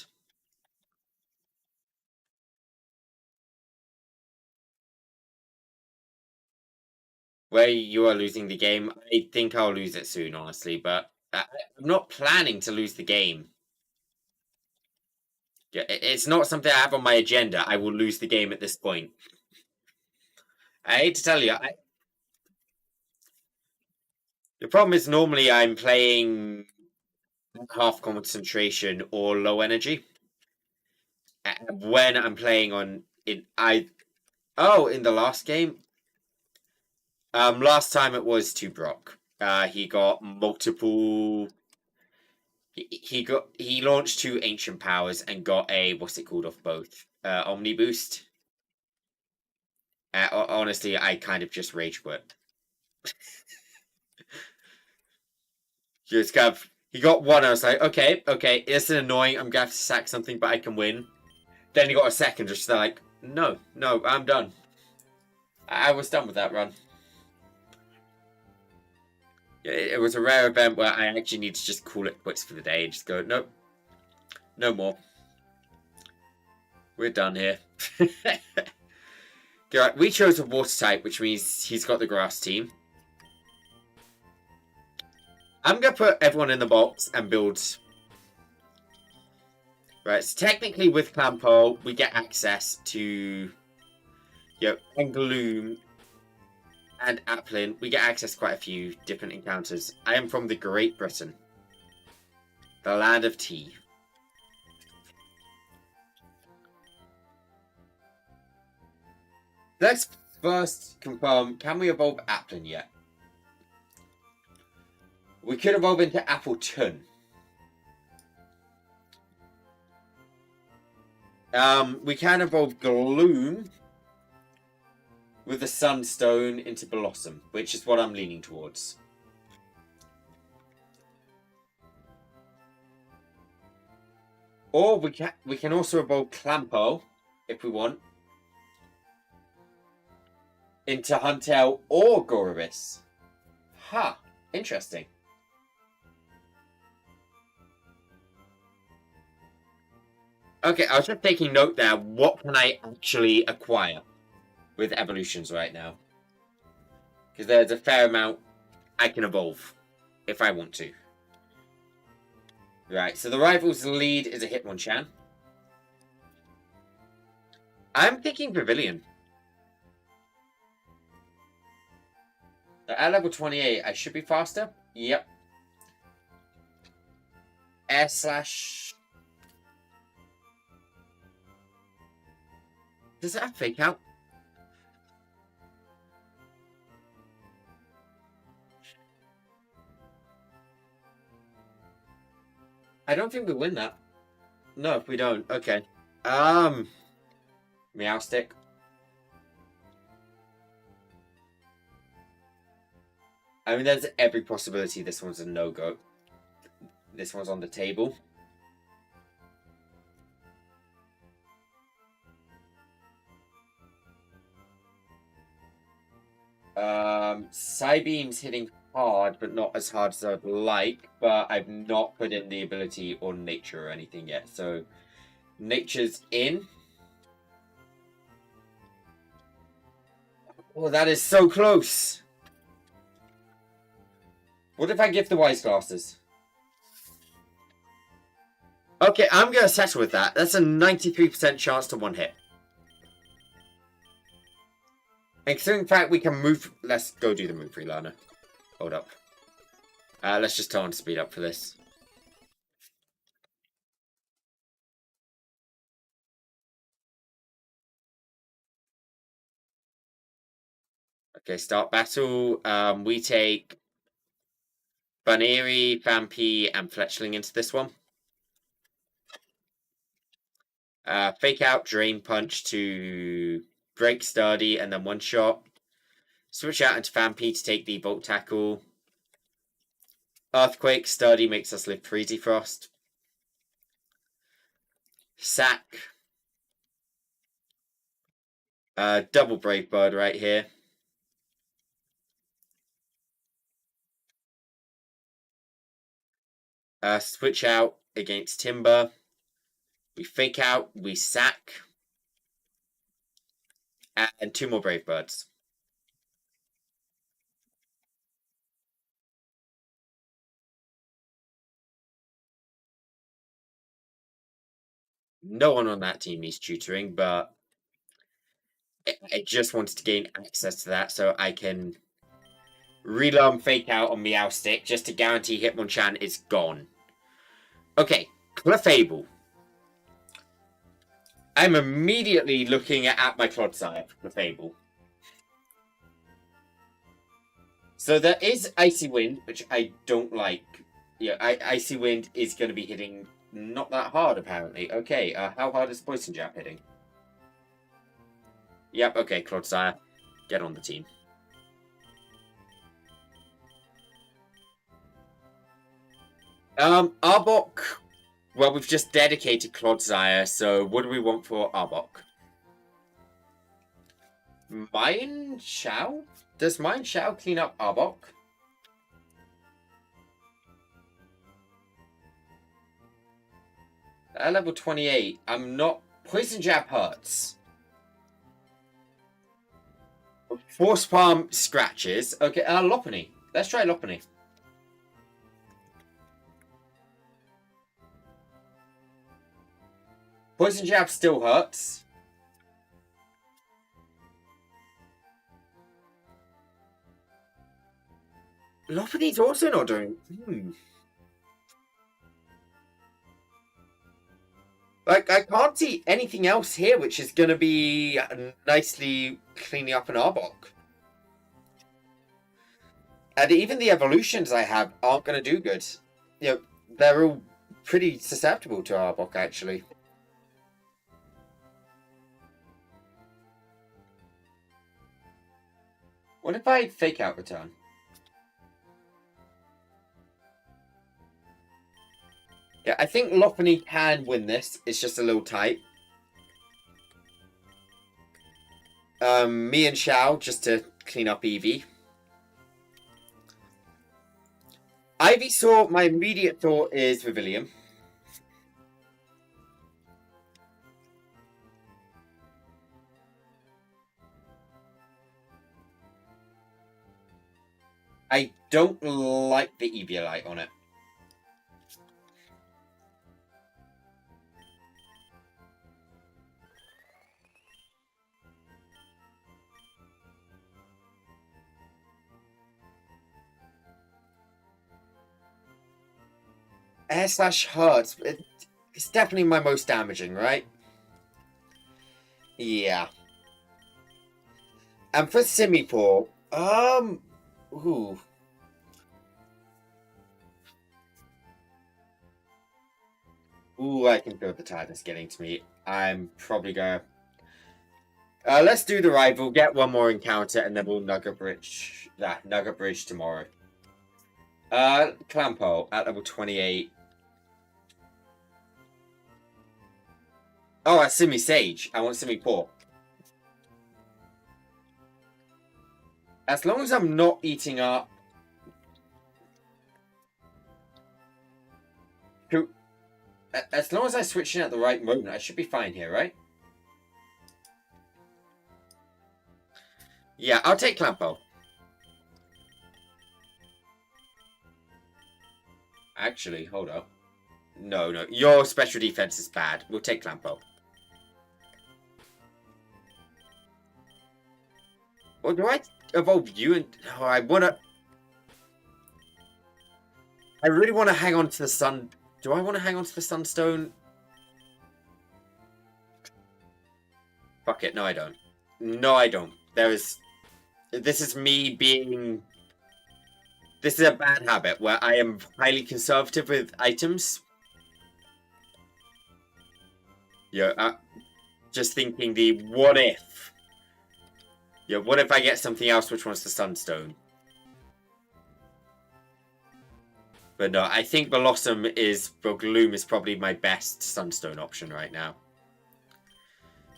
Where you are losing the game, I think I'll lose it soon, honestly, but I'm not planning to lose the game. Yeah, it's not something I have on my agenda. I will lose the game at this point. I hate to tell you, the problem is normally I'm playing half concentration or low energy. When I'm playing on in the last game. Last time it was to Brock. He got multiple. He launched 2 ancient powers and got a what's it called off both Omni boost. Honestly, I kind of just rage quit. Just kind of, he got one. I was like, okay, it's annoying. I'm gonna have to sack something, but I can win. Then he got a second, just like, no, I'm done. I was done with that run. It was a rare event where I actually need to just call it quits for the day and just go, nope, no more. We're done here. Right, we chose a water type, which means he's got the grass team. I'm going to put everyone in the box and build. Right, so technically with Clampo, we get access to Angloom and Applin. We get access to quite a few different encounters. I am from the Great Britain, the land of tea. Let's first confirm, can we evolve Applin yet? We could evolve into Appleton. We can evolve Gloom with the Sunstone into Blossom, which is what I'm leaning towards. Or we can also evolve Clampo, if we want, into Huntail or Gorobis. Ha! Interesting. Okay, I was just taking note there. What can I actually acquire with evolutions right now? Because there's a fair amount I can evolve if I want to. Right, so the rival's lead is a Hitmonchan. I'm thinking Pavilion. At level 28, I should be faster. Yep. Air Slash. Does it have Fake Out? I don't think we win that. No, if we don't. Okay. Meowstic. I mean, there's every possibility this one's a no-go. This one's on the table. Psybeam's hitting hard, but not as hard as I'd like. But I've not put in the ability or nature or anything yet. So nature's in. Oh, that is so close. What if I give the wise glasses? Okay, I'm going to settle with that. That's a 93% chance to one hit. And considering the fact we can move... Let's go do the move relearner. Hold up. Let's just tell him to speed up for this. Okay, start battle. We take Baneri, Vampy, and Fletchling into this one. Fake out, Drain Punch to break Sturdy, and then one shot. Switch out into Vampy to take the Bolt Tackle. Earthquake, Sturdy makes us live Freezy Frost. Sack. Double Brave Bird right here. Switch out against Timber. We fake out, we sack. And two more Brave Birds. No one on that team needs tutoring, but I just wanted to gain access to that so I can relearn Fake Out on Meowstic just to guarantee Hitmonchan is gone. Okay, Clefable. I'm immediately looking at my Clodsire for Clefable. So there is Icy Wind, which I don't like. Yeah, Icy Wind is going to be hitting not that hard, apparently. Okay, how hard is Poison Jab hitting? Yep, okay, Clodsire. Get on the team. Arbok. Well, we've just dedicated Clodsire, so what do we want for Arbok? Mine Shao? Does Mine Shao clean up Arbok? At level 28, I'm not... Poison Jab hurts. Force Palm scratches. Okay, Lopunny. Let's try Lopunny. Poison Jab still hurts. Lopunny's also not doing... Like, I can't see anything else here which is going to be nicely cleaning up an Arbok. And even the evolutions I have aren't going to do good. You know, they're all pretty susceptible to Arbok, actually. What if I Fake Out Return? Yeah, I think Lopunny can win this. It's just a little tight. Me and Shao just to clean up Eevee. Ivysaur, my immediate thought is Vivillon. I don't like the Eviolite on it. Air Slash hurts. It's definitely my most damaging, right? Yeah. And for Simipour, ooh. Ooh, I can feel the tiredness getting to me. I'm probably gonna... let's do the rival, get one more encounter, and then we'll Nugget Bridge tomorrow. Clampo at level 28. Oh, that's Simi Sage. I want Simipour. As long as I'm not eating up... As long as I switch in at the right moment, I should be fine here, right? Yeah, I'll take Clampo. Actually, hold up. No, no. Your special defense is bad. We'll take Clampo. Or do I evolve you and... Oh, I wanna... I really want to hang on to the sun... Do I want to hang on to the Sunstone? Fuck it. No, I don't. No, I don't. There is... This is me being... This is a bad habit where I am highly conservative with items. Yeah, just thinking the what if. Yeah, what if I get something else which wants the Sunstone? But no, I think Blossom is... Gloom is probably my best Sunstone option right now.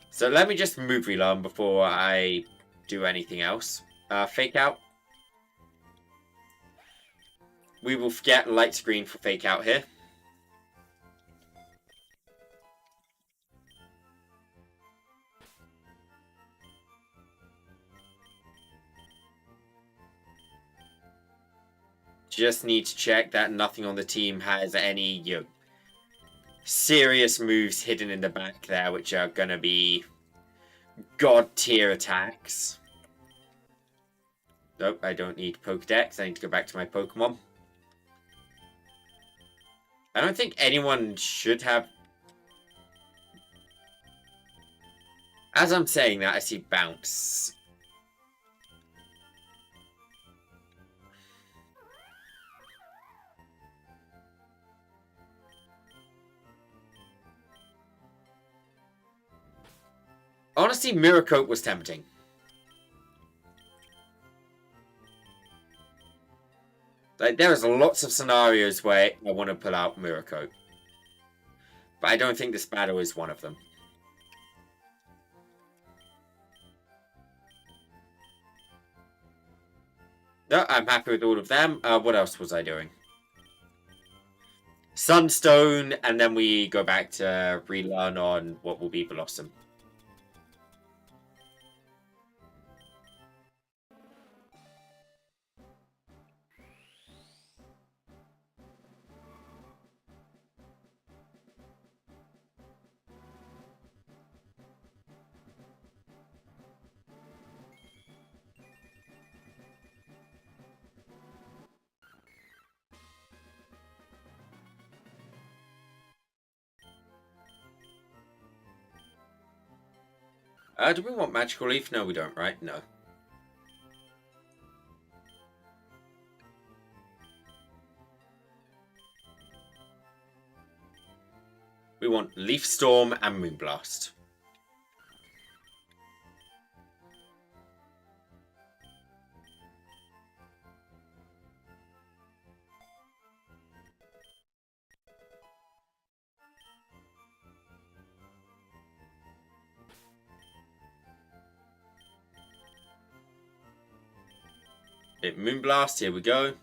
So let me just move relearn before I do anything else. Fake out. We will get light screen for fake out here. Just need to check that nothing on the team has any serious moves hidden in the back there, which are going to be god tier attacks. Nope, I don't need Pokedex. I need to go back to my Pokemon. I don't think anyone should have... As I'm saying that, I see Bounce. Honestly, Mirror Coat was tempting. Like, there's lots of scenarios where I want to pull out Mirror Coat. But I don't think this battle is one of them. No, I'm happy with all of them. What else was I doing? Sunstone, and then we go back to relearn on what will be Blossom. Do we want Magical Leaf? No, we don't, right? No. We want Leaf Storm and Moonblast. Moonblast, here we go.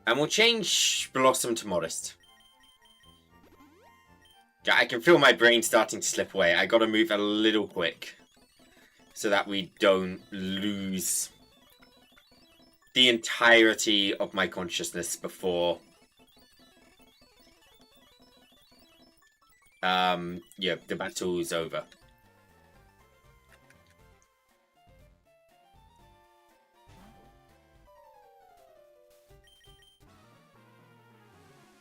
And we'll change Blossom to Modest. Yeah, I can feel my brain starting to slip away. I gotta move a little quick so that we don't lose the entirety of my consciousness before yeah, the battle is over.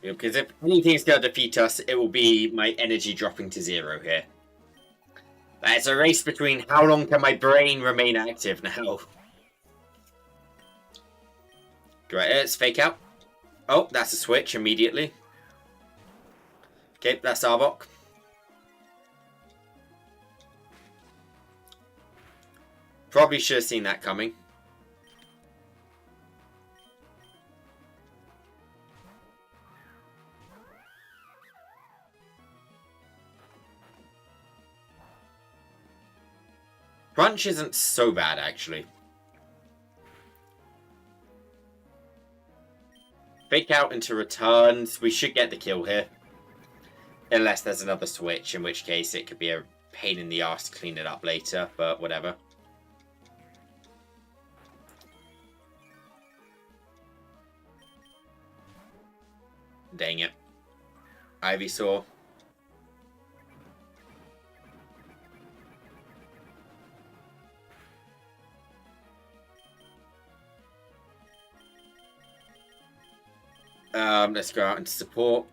Yeah, because if anything's going to defeat us, it will be my energy dropping to 0 here. It's a race between how long can my brain remain active now. Right, let's fake out. Oh, that's a switch immediately. Okay, that's Arbok. Probably should have seen that coming. Crunch isn't so bad, actually. Fake out into returns. We should get the kill here. Unless there's another switch, in which case it could be a pain in the ass to clean it up later, but whatever. Dang it. Ivysaur. Let's go out into support.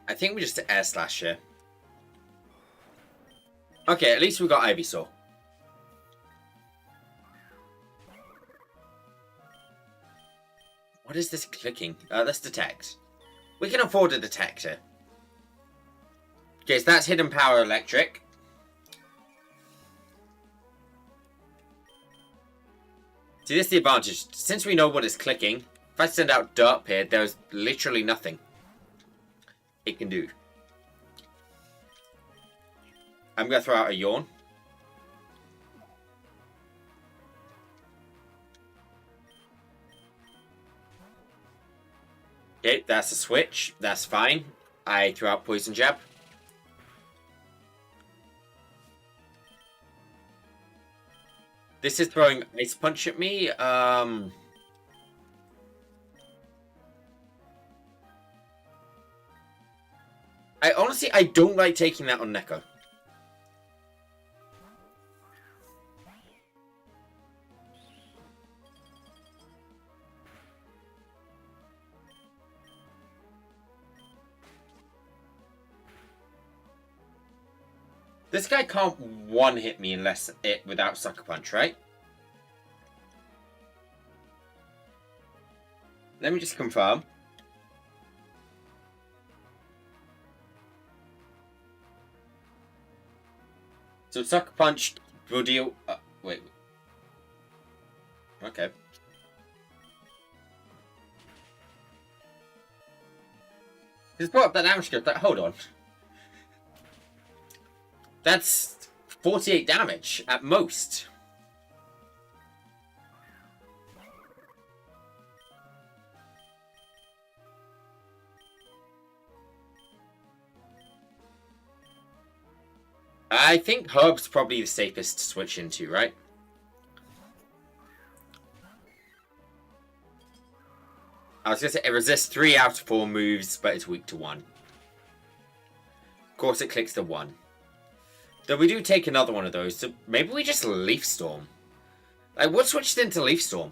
I think we just air slash here. Okay, at least we got Ivysaur. What is this clicking? Let's detect. We can afford a detector. Okay, so that's hidden power electric. See, this is the advantage. Since we know what is clicking, if I send out Derp here, there's literally nothing it can do. I'm going to throw out a Yawn. Okay, that's a switch. That's fine. I threw out Poison Jab. This is throwing Ice Punch at me. I honestly, I don't like taking that on Neko. This guy can't one-hit me unless it without Sucker Punch, right? Let me just confirm. So Sucker Punch will deal... wait. Okay. Just brought up that damage script. Hold on. That's 48 damage at most. I think Herb's probably the safest to switch into, right? I was going to say it resists 3 out of 4 moves, but it's weak to 1. Of course, it clicks the 1. Though we do take another one of those, so maybe we just Leaf Storm. Like, what switched into Leaf Storm?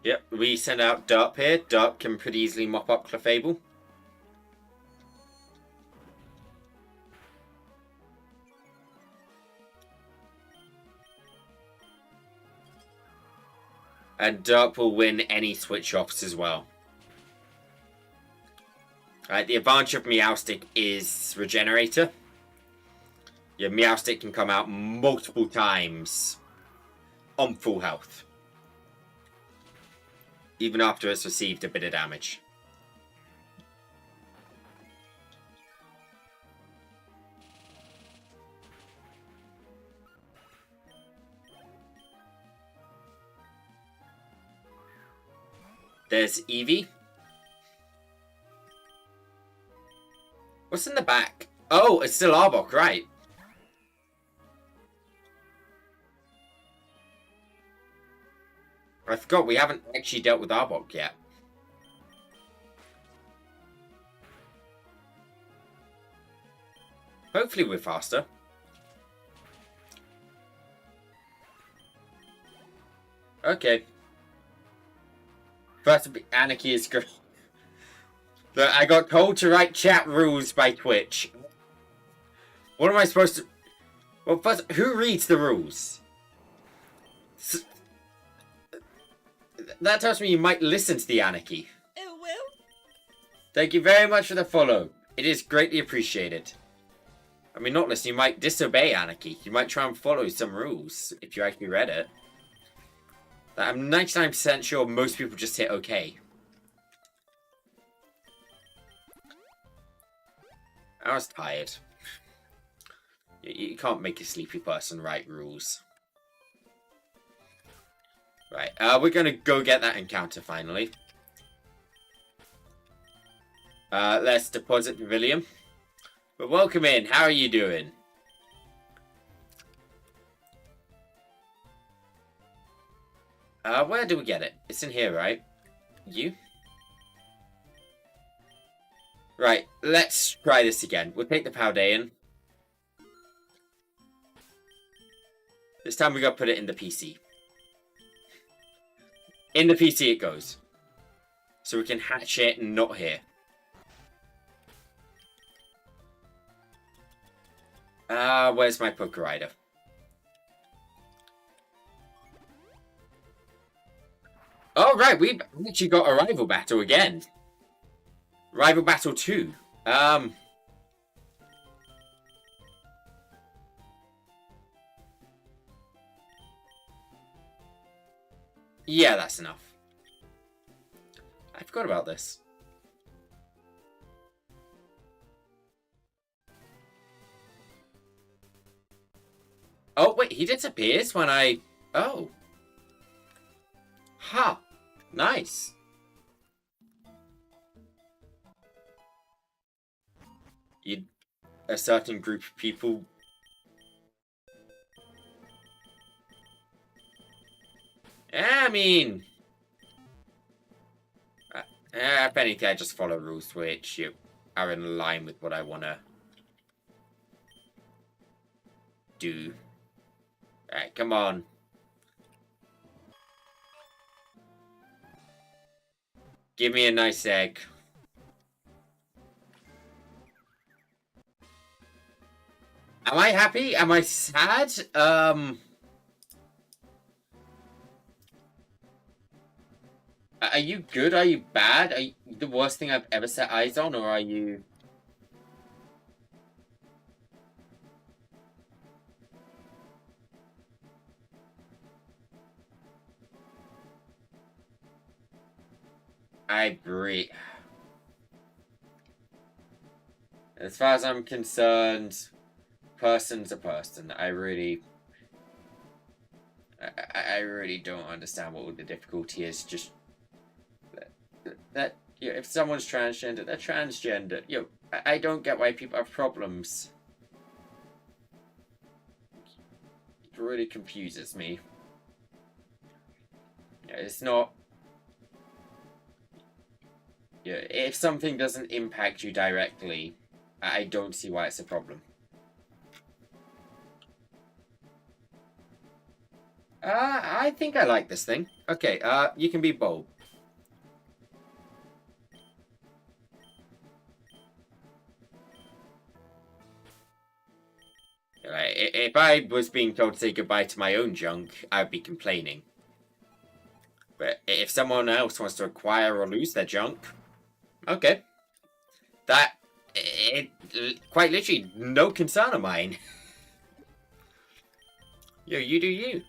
Yep, we send out Derp here. Derp can pretty easily mop up Clefable. And Derp will win any switch offs as well. Alright, the advantage of Meowstic is Regenerator. Yeah, Meowstic can come out multiple times on full health. Even after it's received a bit of damage. There's Eevee. What's in the back? Oh, it's still Arbok, right. I forgot we haven't actually dealt with Arbok yet. Hopefully we're faster. Okay. First, anarchy is great. Look, I got told to write chat rules by Twitch. What am I supposed to... Well, first, who reads the rules? That tells me you might listen to the anarchy. It will. Thank you very much for the follow. It is greatly appreciated. I mean, not listen, you might disobey anarchy. You might try and follow some rules if you actually read it. I'm 99% sure most people just hit OK. I was tired. You can't make a sleepy person write rules. Right, we're gonna go get that encounter finally. Let's deposit Pavilion. But welcome in, how are you doing? Where do we get it? It's in here, right? You? Right, let's try this again. We'll take the Paldean. This time we gotta put it in the PC. In the PC it goes. So we can hatch it and not here. Where's my Poké Rider? Oh, right, we actually got a rival battle again. Rival battle 2. Yeah, that's enough. I forgot about this. Oh, wait, he disappears when I... Oh. Ha! Nice. A certain group of people... I mean... if anything, I just follow rules which are in line with what I want to do. Alright, come on. Give me a nice egg. Am I happy? Am I sad? Are you good? Are you bad? Are you the worst thing I've ever set eyes on, or are you... I breathe. As far as I'm concerned, person's a person. I really don't understand what the difficulty is. Just that if someone's transgender, they're transgender. I don't get why people have problems. It really confuses me. It's not... if something doesn't impact you directly, I don't see why it's a problem. I think I like this thing. Okay, you can be bold. If I was being told to say goodbye to my own junk, I'd be complaining. But if someone else wants to acquire or lose their junk, okay. Quite literally, no concern of mine. You do you.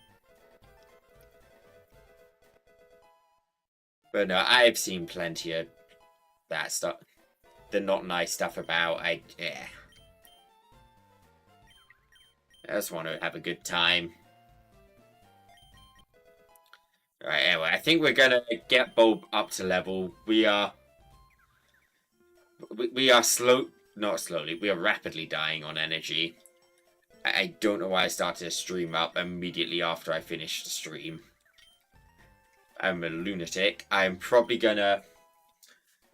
But no, I've seen plenty of that stuff. The not nice stuff about, yeah. I just want to have a good time. Alright, anyway, I think we're gonna get Bulb up to level. We are not slowly, we are rapidly dying on energy. I don't know why I started a stream up immediately after I finished the stream. I'm a lunatic. I'm probably gonna...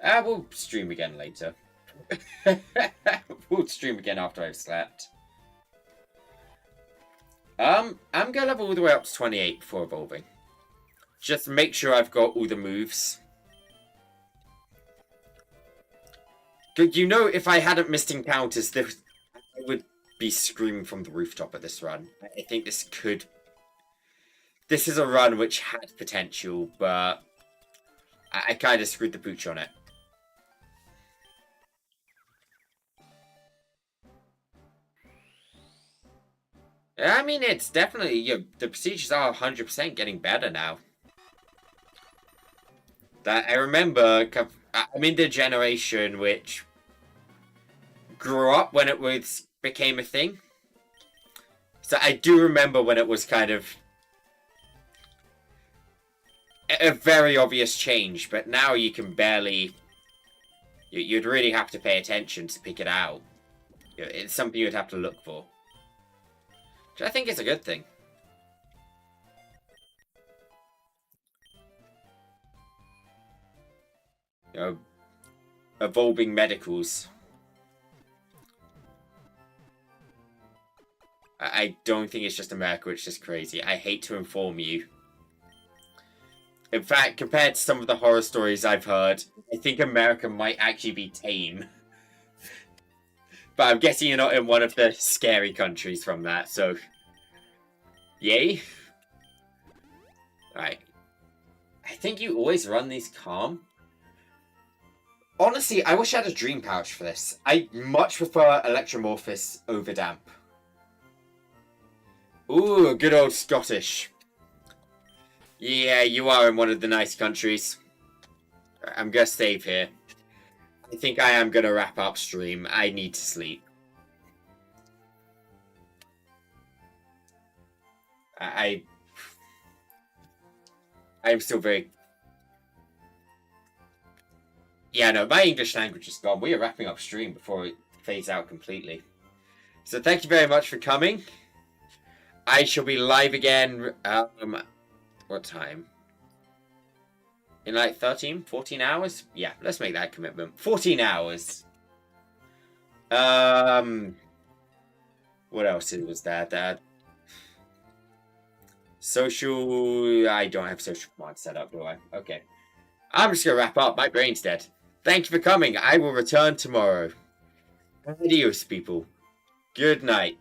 we'll stream again later. We'll stream again after I've slept. I'm gonna level all the way up to 28 before evolving. just make sure I've got all the moves. You know, if I hadn't missed encounters, I would be screaming from the rooftop at this run. I think this could... This is a run which had potential, but I kind of screwed the pooch on it. I mean, it's definitely... the procedures are 100% getting better now. That I remember... I'm in the generation which grew up when it became a thing. So I do remember when it was kind of a very obvious change, but now you can barely... You'd really have to pay attention to pick it out. It's something you'd have to look for. Which I think is a good thing. Evolving medicals. I don't think it's just America, it's just crazy. I hate to inform you. In fact, compared to some of the horror stories I've heard, I think America might actually be tame. But I'm guessing you're not in one of the scary countries from that, so... Yay. Alright. I think you always run these calm. Honestly, I wish I had a dream pouch for this. I much prefer Electromorphous over Damp. Ooh, good old Scottish. Yeah, you are in one of the nice countries. I'm gonna save here. I think I am gonna wrap up stream. I need to sleep. I'm still very... Yeah, no, my English language is gone. We are wrapping up stream before it fades out completely. So thank you very much for coming. I shall be live again, what time? In like 13, 14 hours? Yeah, let's make that commitment. 14 hours. What else was there? Social... I don't have social command set up, do I? Okay. I'm just gonna wrap up. My brain's dead. Thank you for coming. I will return tomorrow. Adios, people. Good night.